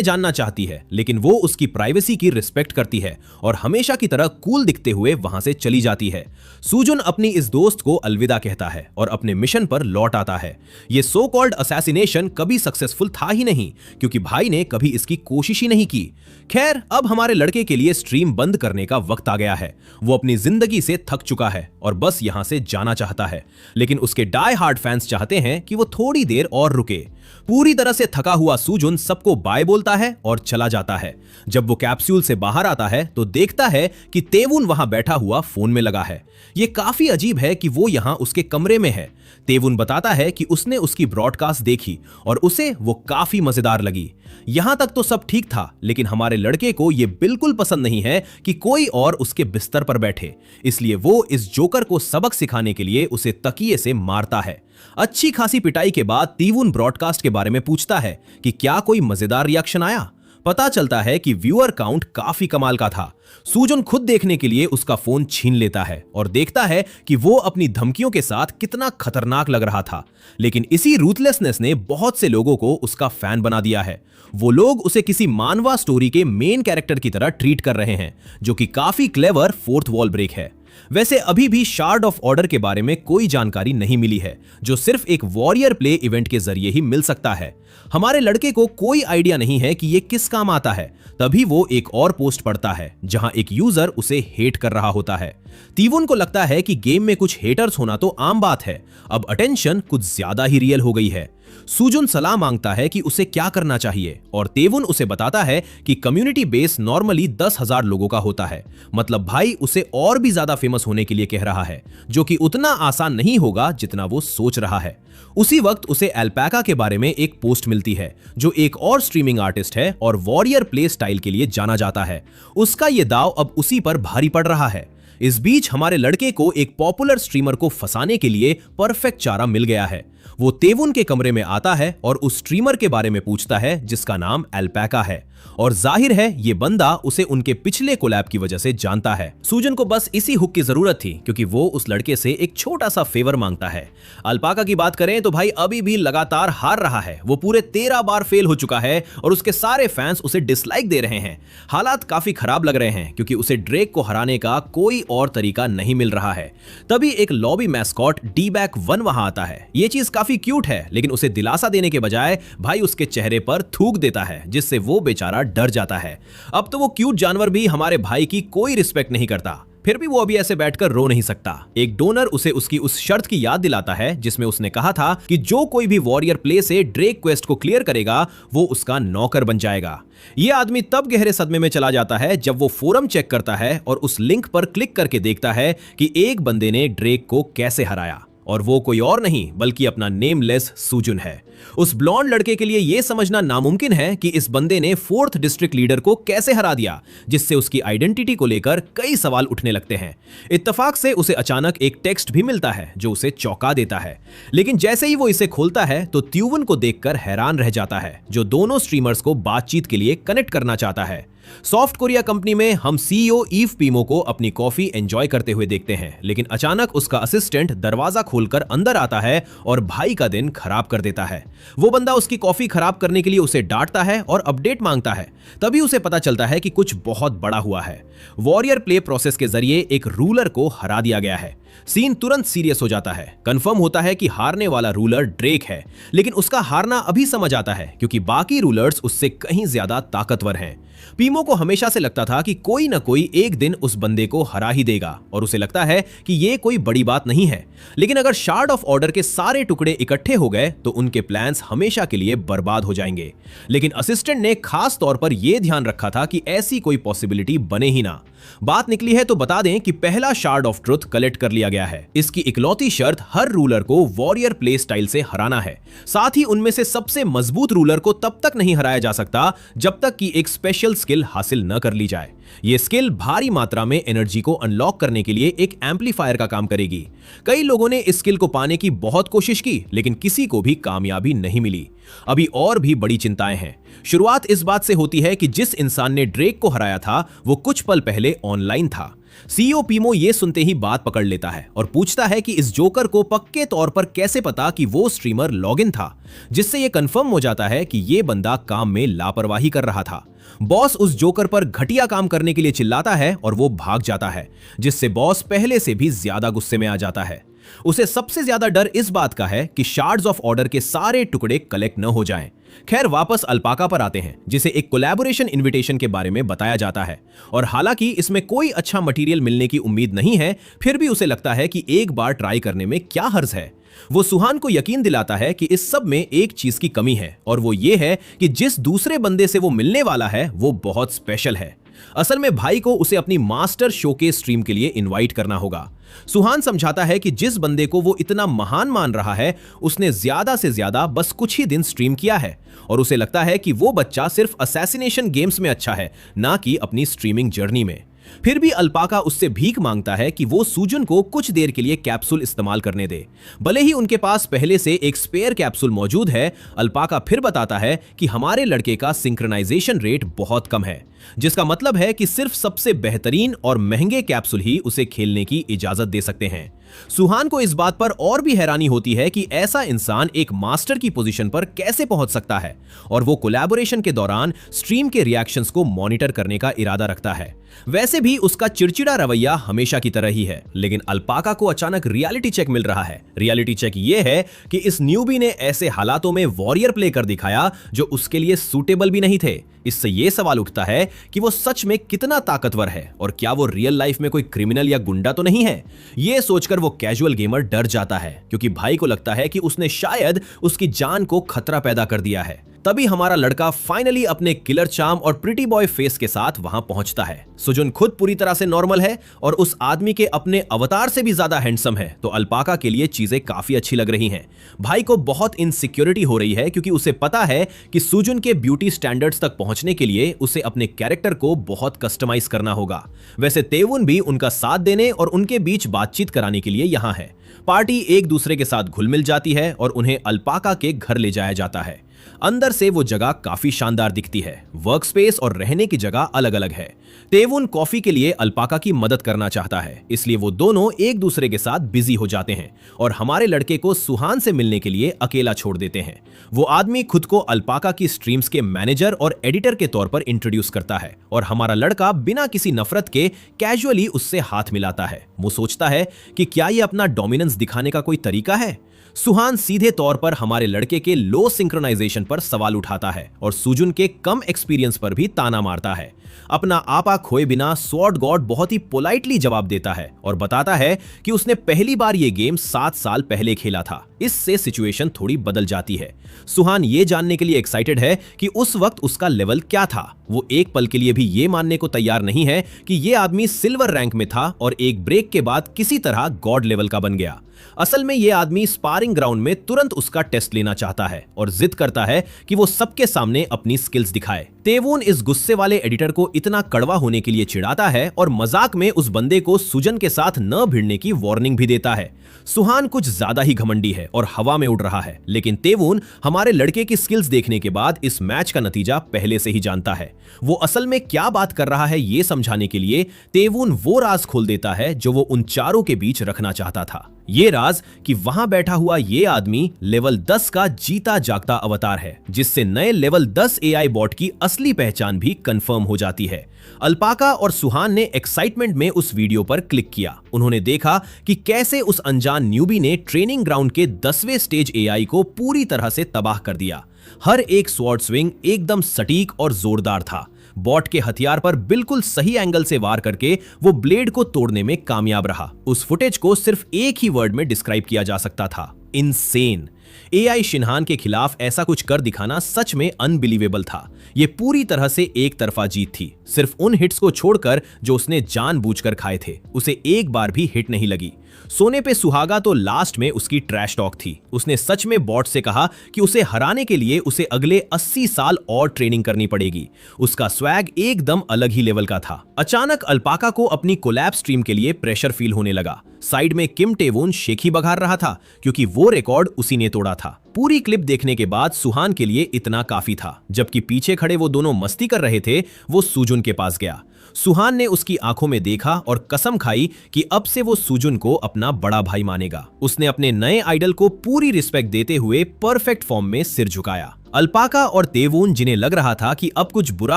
जानना चाहती है, लेकिन वो उसकी प्राइवेसी की रिस्पेक्ट करती है और हमेशा की तरह कूल दिखते हुए वहां से चली जाती है। सुजुन अपनी इस दोस्त को अलविदा कहता है और अपने मिशन पर लौट आता है। यह सो कॉल्ड असैसिनेशन कभी सक्सेसफुल था ही नहीं, क्योंकि भाई ने कभी इसकी कोशिश ही नहीं की। खैर, अब हमारे लड़के के लिए स्ट्रीम बंद करने का वक्त आ गया है। वो अपनी जिंदगी से थक चुका है और बस यहां से जाना चाहता है, लेकिन उसके डाई हार्ड फैंस चाहते हैं कि वो थोड़ी देर और रुके। पूरी तरह से थका हुआ सुजुन सबको बाय बोलता है और चला जाता है। जब वो कैप्सूल से बाहर आता है तो देखता है कि तेवुन वहां बैठा हुआ फोन में लगा है। ये काफी अजीब है कि वो यहां उसके कमरे में है। तेवुन बताता है कि उसने उसकी ब्रॉडकास्ट देखी और उसे वो काफी मजेदार लगी। यहां तक तो सब ठीक था, लेकिन हमारे लड़के को यह बिल्कुल पसंद नहीं है कि कोई और उसके बिस्तर पर बैठे, इसलिए वो इस जोकर को सबक सिखाने के लिए उसे तकिए से मारता है। अच्छी खासी पिटाई के बाद तीवुन ब्रॉडकास्ट के बारे में पूछता है कि क्या कोई मजेदार रिएक्शन आया। पता चलता है कि व्यूअर काउंट काफी कमाल का था। सुजुन खुद देखने के लिए उसका फोन छीन लेता है और देखता है कि वो अपनी धमकियों के साथ कितना खतरनाक लग रहा था। लेकिन इसी रूथलेसनेस ने बहुत से लोगों को उसका फैन बना दिया है। वो लोग उसे किसी मानवा स्टोरी के मेन कैरेक्टर की तरह ट्रीट कर रहे हैं, जो कि काफी क्लेवर फोर्थ वॉल ब्रेक है। वैसे अभी भी शार्ड ऑफ ऑर्डर के बारे में कोई जानकारी नहीं मिली है, जो सिर्फ एक वॉरियर प्ले इवेंट के जरिए ही मिल सकता है। हमारे लड़के को कोई आइडिया नहीं है कि ये किस काम आता है। तभी वो एक और पोस्ट पढ़ता है जहां एक यूजर उसे हेट कर रहा होता है। तीवुन को लगता है कि गेम में कुछ हेटर्स होना तो आम बात है, अब अटेंशन कुछ ज्यादा ही रियल हो गई है। सुजुन सलाह मांगता है कि उसे क्या करना चाहिए और तेवुन उसे बताता है कि कम्युनिटी बेस नॉर्मली 10,000 लोगों का होता है। मतलब भाई उसे और भी ज्यादा फेमस होने के लिए कह रहा है, जो कि उतना आसान नहीं होगा जितना वो सोच रहा है। उसी वक्त उसे अल्पैका के बारे में एक पोस्ट मिलती है, जो एक और स्ट्रीमिंग आर्टिस्ट है और वॉरियर प्ले स्टाइल के लिए जाना जाता है। उसका ये दाव अब उसी पर भारी पड़ रहा है। इस बीच हमारे लड़के को एक पॉपुलर स्ट्रीमर को फंसाने के लिए परफेक्ट चारा मिल गया है। वो तेवुन के कमरे में आता है और उस स्ट्रीमर के बारे में पूछता है जिसका नाम अल्पैका है, और जाहिर है ये बंदा उसे उनके पिछले कोलैब की वजह से जानता है। सुजन को बस इसी हुक की जरूरत थी, क्योंकि वो उस लड़के से एक छोटा सा फेवर मांगता है। अल्पाका की बात करें तो भाई अभी भी लगातार हार रहा है। वो पूरे 13 बार फेल हो चुका है और उसके सारे फैंस उसे डिसलाइक दे रहे हैं। हालात काफी खराब लग रहे हैं, क्योंकि उसे ड्रेक को हराने का कोई और तरीका नहीं मिल रहा है। तभी एक लॉबी मैस्कॉट D-BAC1 वहां आता है। ये चीज काफी क्यूट है, लेकिन उसे दिलासा देने के बजाय भाई उसके चेहरे पर थूक देता है, जिससे वो बेचारा डर जाता है। अब तो वो क्यूट जानवर भी हमारे भाई की कोई रिस्पेक्ट नहीं करता। फिर भी वो अभी ऐसे बैठकर रो नहीं सकता। एक डोनर उसे उसकी उस शर्त की याद दिलाता है जिसमें उसने कहा था कि जो कोई भी वॉरियर प्ले से ड्रेक क्वेस्ट को क्लियर करेगा वो उसका नौकर बन जाएगा। ये आदमी तब गहरे सदमे में चला जाता है जब वो फोरम चेक करता है और उस लिंक पर क्लिक करके देखता है कि एक बंदे ने ड्रेक को कैसे हराया, और वो कोई और नहीं बल्कि अपना नेमलेस सुजुन है। उस ब्लॉन्ड लड़के के लिए यह समझना नामुमकिन है कि इस बंदे ने 4th डिस्ट्रिक्ट लीडर को कैसे हरा दिया, जिससे उसकी आइडेंटिटी को लेकर कई सवाल उठने लगते हैं। इत्तेफाक से उसे अचानक एक टेक्स्ट भी मिलता है जो उसे चौंका देता है, लेकिन जैसे ही वो इसे खोलता है तो त्यूवन को देखकर हैरान रह जाता है, जो दोनों स्ट्रीमर्स को बातचीत के लिए कनेक्ट करना चाहता है। सॉफ्ट कोरिया कंपनी में हम सीईओ ईव पीमो को अपनी कॉफी एंजॉय करते हुए देखते हैं, लेकिन अचानक उसका असिस्टेंट दरवाजा खोलकर अंदर आता है और भाई का दिन खराब कर देता है। वो बंदा उसकी कॉफी खराब करने के लिए उसे डांटता है और अपडेट मांगता है। तभी उसे पता चलता है कि कुछ बहुत बड़ा हुआ है। वॉरियर प्ले प्रोसेस के जरिए एक रूलर को हरा दिया गया है। सीन तुरंत सीरियस हो जाता है। कंफर्म होता है कि हारने वाला रूलर ड्रेक है, लेकिन उसका हारना अभी समझ आता है क्योंकि बाकी रूलर्स उससे कहीं ज्यादा ताकतवर हैं। पीमो को हमेशा से लगता था कि कोई ना कोई एक दिन उस बंदे को हरा ही देगा, और उसे लगता है कि ये कोई बड़ी बात नहीं है। लेकिन अगर शार्ड ऑफ ऑर्डर के सारे टुकड़े इकट्ठे हो गए तो उनके प्लान्स हमेशा के लिए बर्बाद हो जाएंगे। लेकिन असिस्टेंट ने खास तौर पर यह ध्यान रखा था कि ऐसी कोई पॉसिबिलिटी बने ही ना। बात निकली है तो बता दें कि पहला शार्ड ऑफ ट्रुथ कलेक्ट कर लिया गया है। इसकी इकलौती शर्त हर रूलर को वॉरियर प्ले स्टाइल से हराना है। साथ ही उनमें से सबसे मजबूत रूलर को तब तक नहीं हराया जा सकता जब तक कि एक स्पेशल स्किल हासिल न कर ली जाए। ये स्किल भारी मात्रा में एनर्जी को अनलॉक करने के लिए एक एम्पलीफायर का काम करेगी। कई लोगों ने इस स्किल को पाने की बहुत कोशिश की, लेकिन किसी को भी कामयाबी नहीं मिली। अभी और भी बड़ी चिंताएं हैं। शुरुआत इस बात से होती है कि जिस इंसान ने ड्रेक को हराया था वो कुछ पल पहले ऑनलाइन था। सीईओ पीमो ये सुनते ही बात पकड़ लेता है और पूछता है कि इस जोकर को पक्के तौर पर कैसे पता कि वो स्ट्रीमर लॉगिन था, जिससे ये कंफर्म हो जाता है कि ये बंदा काम में लापरवाही कर रहा था। बॉस उस जोकर पर घटिया काम करने के लिए चिल्लाता है और वो भाग जाता है, जिससे बॉस पहले से भी ज्यादा गुस्से में आ जाता है। उसे सबसे ज्यादा डर इस बात का है कि शार्ड्स ऑफ ऑर्डर के सारे टुकड़े कलेक्ट न हो जाएं। खैर वापस अल्पाका पर आते हैं, जिसे एक कोलैबोरेशन इनविटेशन के बारे में बताया जाता है और हालांकि इसमें कोई अच्छा मटेरियल मिलने की उम्मीद नहीं है, फिर भी उसे लगता है कि एक बार ट्राई करने में क्या हर्ज है। वो सुहान को यकीन दिलाता है कि इस सब में एक चीज की कमी है और वो ये है कि जिस दूसरे बंदे से वो मिलने वाला है वो बहुत स्पेशल है। असल में भाई को उसे अपनी मास्टर शोकेस स्ट्रीम के लिए इनवाइट करना होगा। सुहान समझाता है कि जिस बंदे को वो इतना महान मान रहा है उसने ज्यादा से ज्यादा बस कुछ ही दिन स्ट्रीम किया है और उसे लगता है कि वो बच्चा सिर्फ असैसिनेशन गेम्स में अच्छा है, ना कि अपनी स्ट्रीमिंग जर्नी में। फिर भी अल्पाका उससे भीख मांगता है कि वो सुजुन को कुछ देर के लिए कैप्सूल इस्तेमाल करने दे। भले ही उनके पास पहले से एक स्पेयर कैप्सूल मौजूद है, अल्पाका फिर बताता है कि हमारे लड़के का सिंक्रोनाइजेशन रेट बहुत कम है, जिसका मतलब है कि सिर्फ सबसे बेहतरीन और महंगे कैप्सूल ही उसे खेलने की इजाजत दे सकते हैं। सुहान को इस बात पर और भी हैरानी होती है कि ऐसा इंसान एक मास्टर की पोजीशन पर कैसे पहुंच सकता है और वो कोलैबोरेशन के दौरान स्ट्रीम के रिएक्शंस को मॉनिटर करने का इरादा रखता है। वैसे भी उसका चिड़चिड़ा रवैया हमेशा की तरह ही है, लेकिन अल्पाका को अचानक रियलिटी चेक मिल रहा है। रियलिटी चेक ये है कि इस न्यूबी ने ऐसे हालातों में वॉरियर प्ले कर दिखाया जो उसके लिए सूटेबल भी नहीं थे। इससे यह सवाल उठता है कि वो सच में कितना ताकतवर है और क्या वो रियल लाइफ में कोई क्रिमिनल या गुंडा तो नहीं है। यह सोचकर वो कैजुअल गेमर डर जाता है, क्योंकि भाई को लगता है कि उसने शायद उसकी जान को खतरा पैदा कर दिया है। तभी हमारा लड़का फाइनली अपने किलर चार्म और प्रिटी बॉय फेस के साथ वहां पहुंचता है। सुजुन खुद पूरी तरह से नॉर्मल है और उस आदमी के अपने अवतार से भी ज्यादा हैंडसम है, तो अल्पाका के लिए चीजें काफी अच्छी लग रही हैं। भाई को बहुत इनसिक्योरिटी हो रही है, क्योंकि उसे पता है कि सुजुन के ब्यूटी स्टैंडर्ड्स तक पहुंचने के लिए उसे अपने कैरेक्टर को बहुत कस्टमाइज करना होगा। वैसे तेवुन भी उनका साथ देने और उनके बीच बातचीत कराने के लिए यहां है। पार्टी एक दूसरे के साथ घुल मिल जाती है और उन्हें अल्पाका के घर ले जाया जाता है। अंदर से वो जगह काफी शानदार दिखती है। वर्क स्पेस और रहने की जगह अलग अलग है। तेवुन कॉफी के लिए अल्पाका की मदद करना चाहता है, इसलिए वो दोनों एक दूसरे के साथ बिजी हो जाते हैं और हमारे लड़के को सुहान से मिलने के लिए अकेला छोड़ देते हैं। वो आदमी खुद को अल्पाका की स्ट्रीम्स के मैनेजर और एडिटर के तौर पर इंट्रोड्यूस करता है और हमारा लड़का बिना किसी नफरत के कैजुअली उससे हाथ मिलाता है। वो सोचता है कि क्या ये अपना डोमिनेंस दिखाने का कोई तरीका है। सुहान सीधे तौर पर हमारे लड़के के लो सिंक्रोनाइजेशन पर सवाल उठाता है और सुजुन के कम एक्सपीरियंस पर भी ताना मारता है। अपना आपा खोए बिना स्वॉर्ड गॉड बहुत ही पोलाइटली जवाब देता है और बताता है कि उसने पहली बार ये गेम 7 साल पहले खेला था। इससे सिचुएशन थोड़ी बदल जाती है। सुहान ये जानने के लिए एक्साइटेड है कि उस वक्त उसका लेवल क्या था। वो एक पल के लिए भी ये मानने को तैयार नहीं है कि ये आदमी सिल्वर रैंक में था और एक ब्रेक के बाद किसी तरह गॉड लेवल का बन गया। असल में ये आदमी स्पारिंग ग्राउंड में तुरंत उसका टेस्ट लेना चाहता है और जिद करता है कि वो सबके सामने अपनी स्किल्स दिखाए। तेवुन इस गुस्से वाले एडिटर को इतना कड़वा होने के लिए चिढ़ाता है और मजाक में उस बंदे को सुजन के साथ न भिड़ने की वार्निंग भी देता है। सुहान कुछ ज्यादा ही घमंडी है और हवा में उड़ रहा है, लेकिन तेवुन हमारे लड़के की स्किल्स देखने के बाद इस मैच का नतीजा पहले से ही जानता है। वो असल में क्या बात कर रहा है ये समझाने के लिए तेवुन वो राज खोल देता है जो वो उन चारों के बीच रखना चाहता था। ये राज कि वहां बैठा हुआ ये आदमी लेवल 10 का जीता जागता अवतार है, जिससे नए लेवल 10 एआई बॉट की असली पहचान भी कंफर्म हो जाती है। अल्पाका और सुहान ने एक्साइटमेंट में उस वीडियो पर क्लिक किया। उन्होंने देखा कि कैसे उस अनजान न्यूबी ने ट्रेनिंग ग्राउंड के 10वें स्टेज एआई को पूरी तरह से तबाह कर दिया। हर एक स्वॉर्ड स्विंग एकदम सटीक और जोरदार था। बॉट के हथियार पर बिल्कुल सही एंगल से वार करके वो ब्लेड को तोड़ने में कामयाब रहा। उस फुटेज को सिर्फ एक ही वर्ड में डिस्क्राइब किया जा सकता था, इनसेन। एआई शिनहान के खिलाफ ऐसा कुछ कर दिखाना सच में अनबिलीवेबल था। ये पूरी तरह से एक तरफा जीत थी। सिर्फ उन हिट्स को छोड़कर जो उसने जानबूझकर खाए थे, उसे एक बार भी हिट नहीं लगी। सोने पे सुहागा तो लास्ट में उसकी ट्रैश टॉक थी। उसने सच में बॉट से कहा कि उसे हराने के लिए उसे अगले 80 साल और ट्रेनिंग करनी पड़ेगी। उसका स्वैग एकदम अलग ही लेवल का था। अचानक अल्पाका को अपनी कोलैब स्ट्रीम के लिए प्रेशर फील होने लगा। साइड में किम टेवोन शेखी बघार रहा था क्योंकि वो रिकॉर्ड उसी ने तोड़ा था। पूरी क्लिप देखने के बाद सुहान के लिए इतना काफी था। जबकि पीछे खड़े वो दोनों मस्ती कर रहे थे, वो सुजुन के पास गया। सुहान ने उसकी आंखों में देखा और कसम खाई कि अब से वो सुजुन को अपना बड़ा भाई मानेगा। उसने अपने नए आइडल को पूरी रिस्पेक्ट देते हुए परफेक्ट फॉर्म में सिर झुकाया। अल्पाका और तेवून, जिन्हें लग रहा था कि अब कुछ बुरा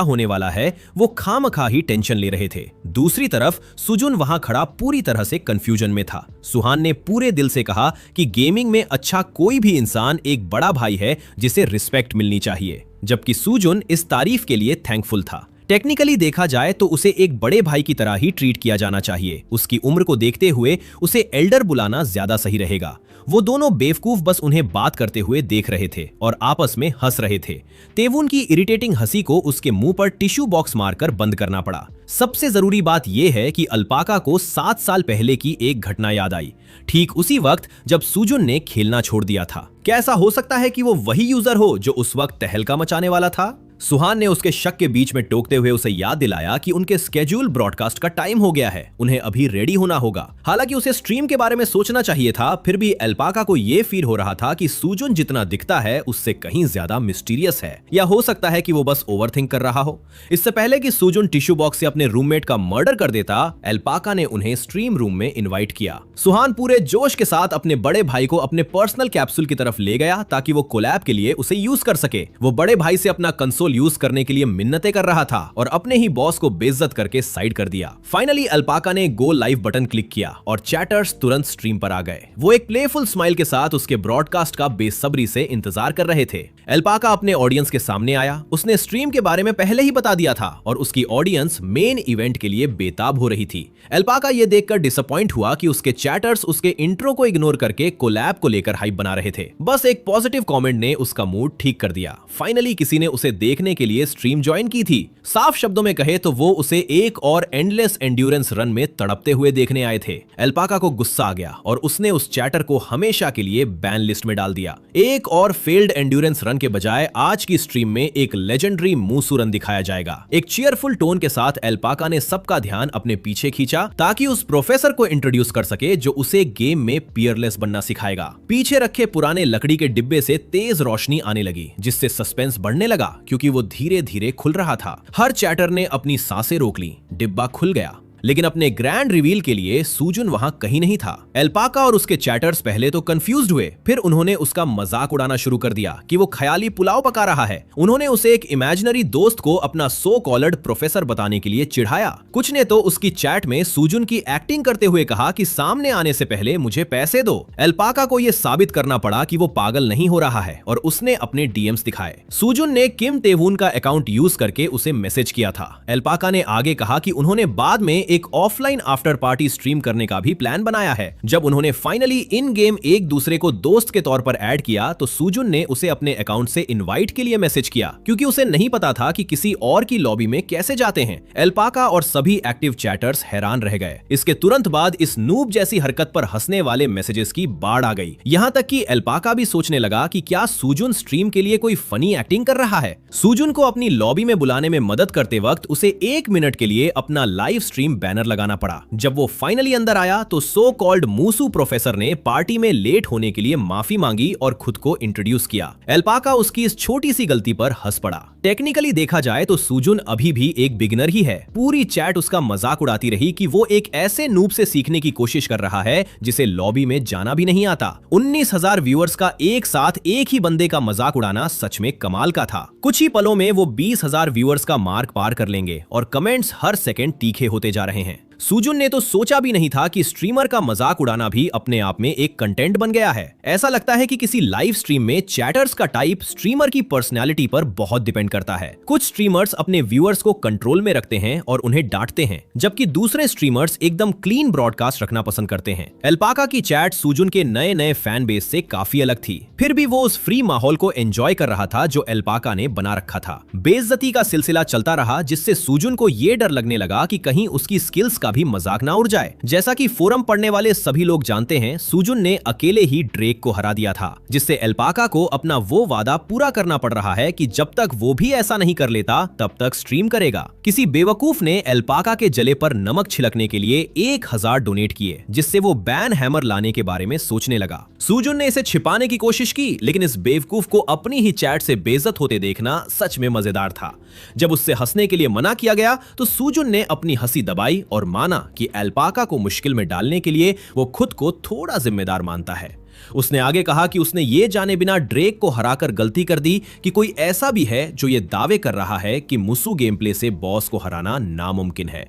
होने वाला है, वो खामखा ही टेंशन ले रहे थे। दूसरी तरफ सुजुन वहां खड़ा पूरी तरह से कंफ्यूजन में था। सुहान ने पूरे दिल से कहा कि गेमिंग में अच्छा कोई भी इंसान एक बड़ा भाई है जिसे रिस्पेक्ट मिलनी चाहिए, जबकि सुजुन इस तारीफ के लिए थैंकफुल था। टेक्निकली देखा जाए तो उसे एक बड़े भाई की तरह ही ट्रीट किया जाना चाहिए। उसकी उम्र को देखते हुए उसे एल्डर बुलाना ज्यादा सही रहेगा। वो दोनों बेवकूफ बस उन्हें बात करते हुए देख रहे थे और आपस में हंस रहे थे। तेवुन की इरिटेटिंग हंसी को उसके मुंह पर टिश्यू बॉक्स मारकर बंद करना पड़ा। सबसे जरूरी बात यह है कि अल्पाका को 7 साल पहले की एक घटना याद आई, ठीक उसी वक्त जब सुजुन ने खेलना छोड़ दिया था। क्या ऐसा हो सकता है कि वो वही यूजर हो जो उस वक्त तहलका मचाने वाला था? सुहान ने उसके शक के बीच में टोकते हुए उसे याद दिलाया कि उनके स्केड्यूल ब्रॉडकास्ट का टाइम हो गया है, उन्हें अभी रेडी होना होगा। हालांकि उसे स्ट्रीम के बारे में सोचना चाहिए था, फिर भी अल्पाका को यह फील हो रहा था कि सुजुन जितना दिखता है उससे कहीं ज्यादा मिस्टीरियस है, या हो सकता है कि वो बस ओवरथिंक कर रहा हो। इससे पहले कि सुजुन टिश्यू बॉक्स से अपने रूममेट का मर्डर कर देता, अल्पाका ने उन्हें स्ट्रीम रूम में इन्वाइट किया। सुहान पूरे जोश के साथ अपने बड़े भाई को अपने पर्सनल कैप्सूल की तरफ ले गया ताकि वो कोलैब के लिए उसे यूज कर सके। वो बड़े भाई से अपना कंसोल यूज करने के लिए मिन्नतें कर रहा था और अपने ही बॉस को बेइज्जत करके साइड कर दिया। फाइनली अल्पाका ने गो लाइव बटन क्लिक किया और चैटर्स तुरंत स्ट्रीम पर आ गए। वो एक प्लेफुल स्माइल के साथ उसके ब्रॉडकास्ट का बेसब्री से इंतजार कर रहे थे। अल्पाका अपने ऑडियंस के सामने आया। उसने स्ट्रीम के बारे में पहले ही बता दिया था और उसकी ऑडियंस मेन इवेंट के लिए बेताब हो रही थी। अल्पाका ये देखकर डिसअपॉइंट हुआ कि उसके चैटर्स उसके इंट्रो को इग्नोर करके कोलैब को लेकर हाइप बना रहे थे। बस एक पॉजिटिव कमेंट ने उसका मूड ठीक कर दिया। फाइनली किसी ने उसे देखने के लिए स्ट्रीम ज्वाइन की थी। साफ शब्दों में कहे तो वो उसे एक और एंडलेस एंड्योरेंस रन में तड़पते हुए देखने आए थे। अल्पाका को गुस्सा आ गया और उसने उस चैटर को हमेशा के लिए बैन लिस्ट में डाल दिया। एक और फेल्ड एंड्योरेंस रन के बजाय आज की स्ट्रीम में एक लेजेंडरी मूसू रन दिखाया जाएगा। एक चीयरफुल टोन के साथ अल्पाका ने सबका ध्यान अपने पीछे खींचा ताकि उस प्रोफेसर को इंट्रोड्यूस कर सके जो उसे गेम में पियरलेस बनना सिखाएगा। पीछे रखे पुराने लकड़ी के डिब्बे से तेज रोशनी आने लगी, जिससे सस्पेंस बढ़ने लगा क्योंकि वो धीरे धीरे खुल रहा था। हर चैटर ने अपनी सांसें रोक ली। डिब्बा खुल गया, लेकिन अपने ग्रैंड रिवील के लिए सुजुन वहां कहीं नहीं था। अल्पाका और उसके चैटर्स पहले तो कंफ्यूज्ड हुए, फिर उन्होंने उसका मजाक उड़ाना शुरू कर दिया कि वो ख्याली पुलाव पका रहा है। उन्होंने उसे एक इमेजिनरी दोस्त को अपना सो कॉल्ड प्रोफेसर बताने के लिए चिढ़ाया। कुछ ने तो उसकी चैट में सुजुन की एक्टिंग करते हुए कहा कि सामने आने से पहले मुझे पैसे दो। अल्पाका को यह साबित करना पड़ा कि वो पागल नहीं हो रहा है और उसने अपने डीएम्स दिखाए। सुजुन ने किम टेवून का अकाउंट यूज करके उसे मैसेज किया था। अल्पाका ने आगे कहा कि उन्होंने बाद में एक ऑफलाइन आफ्टर पार्टी स्ट्रीम करने का भी प्लान बनाया है। जब उन्होंने फाइनली इन गेम एक दूसरे को दोस्त के तौर पर ऐड किया तो सुजुन ने उसे अपने अकाउंट से इनवाइट के लिए मैसेज किया, क्योंकि उसे नहीं पता था कि किसी और की लॉबी में कैसे जाते हैं। अल्पाका और सभी एक्टिव चैटर्स हैरान रह गए। इसके तुरंत बाद इस नूब जैसी हरकत पर हंसने वाले मैसेजेस की बाढ़ आ गई। यहाँ तक कि अल्पाका भी सोचने लगा कि क्या सुजुन स्ट्रीम के लिए कोई फनी एक्टिंग कर रहा है। सुजुन को अपनी लॉबी में बुलाने में मदद करते वक्त उसे 1 मिनट के लिए अपना लाइव स्ट्रीम बैनर लगाना पड़ा। जब वो फाइनली अंदर आया तो सो कॉल्ड मूसू प्रोफेसर ने पार्टी में लेट होने के लिए माफी मांगी और खुद को इंट्रोड्यूस किया। अल्पाका उसकी इस छोटी सी गलती पर हंस पड़ा। टेक्निकली देखा जाए तो सुजुन अभी भी एक बिगिनर ही है। पूरी चैट उसका मजाक उड़ाती रही कि वो एक ऐसे नूब से सीखने की कोशिश कर रहा है जिसे लॉबी में जाना भी नहीं आता। 19,000 व्यूअर्स का एक साथ एक ही बंदे का मजाक उड़ाना सच में कमाल का था। कुछ ही पलों में वो 20,000 व्यूअर्स का मार्क पार कर लेंगे और कमेंट्स हर सेकंड तीखे होते जा रहे हैं। सुजुन ने तो सोचा भी नहीं था कि स्ट्रीमर का मजाक उड़ाना भी अपने आप में एक कंटेंट बन गया है। ऐसा लगता है कि किसी लाइव स्ट्रीम में चैटर्स का टाइप स्ट्रीमर की पर्सनालिटी पर बहुत डिपेंड करता है। कुछ स्ट्रीमर्स अपने व्यूअर्स को कंट्रोल में रखते हैं और उन्हें डांटते हैं, जबकि दूसरे स्ट्रीमर्स एकदम क्लीन ब्रॉडकास्ट रखना पसंद करते हैं। अल्पाका की चैट सुजुन के नए नए फैन बेस से काफी अलग थी, फिर भी वो उस फ्री माहौल को एंजॉय कर रहा था जो अल्पाका ने बना रखा था। बेइज्जती का सिलसिला चलता रहा, जिससे सुजुन को ये डर लगने लगा कि कहीं उसकी स्किल्स का भी मजाक ना उड़ जाए। जैसा कि फोरम पढ़ने वाले सभी लोग जानते हैं, सुजुन ने अकेले ही ड्रेक को हरा दिया था, जिससे एल्पाका को अपना वो वादा पूरा करना पड़ रहा है कि जब तक वो भी ऐसा नहीं कर लेता तब तक स्ट्रीम करेगा। किसी बेवकूफ ने एल्पाका के जले पर नमक छिड़कने के लिए 1000 डोनेट किए, जिससे वो बैन हैमर लाने के बारे में सोचने लगा। सुजुन ने इसे छिपाने की कोशिश की, लेकिन इस बेवकूफ को अपनी ही चैट से बेइज्जत होते देखना सच में मजेदार था। जब उससे हंसने के लिए मना किया गया तो सुजुन ने अपनी हंसी दबाई और माना कि एल्पाका को मुश्किल में डालने के लिए वो खुद को थोड़ा जिम्मेदार मानता है। उसने आगे कहा कि उसने ये जाने बिना ड्रेक को हराकर गलती कर दी कि कोई ऐसा भी है जो ये दावे कर रहा है कि मुसु गेम प्ले से बॉस को हराना नामुमकिन है।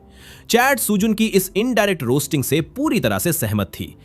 चैट सुजुन की इस इनडायरेक्ट रोस्टिंग से पूरी तरह से सहमत थी।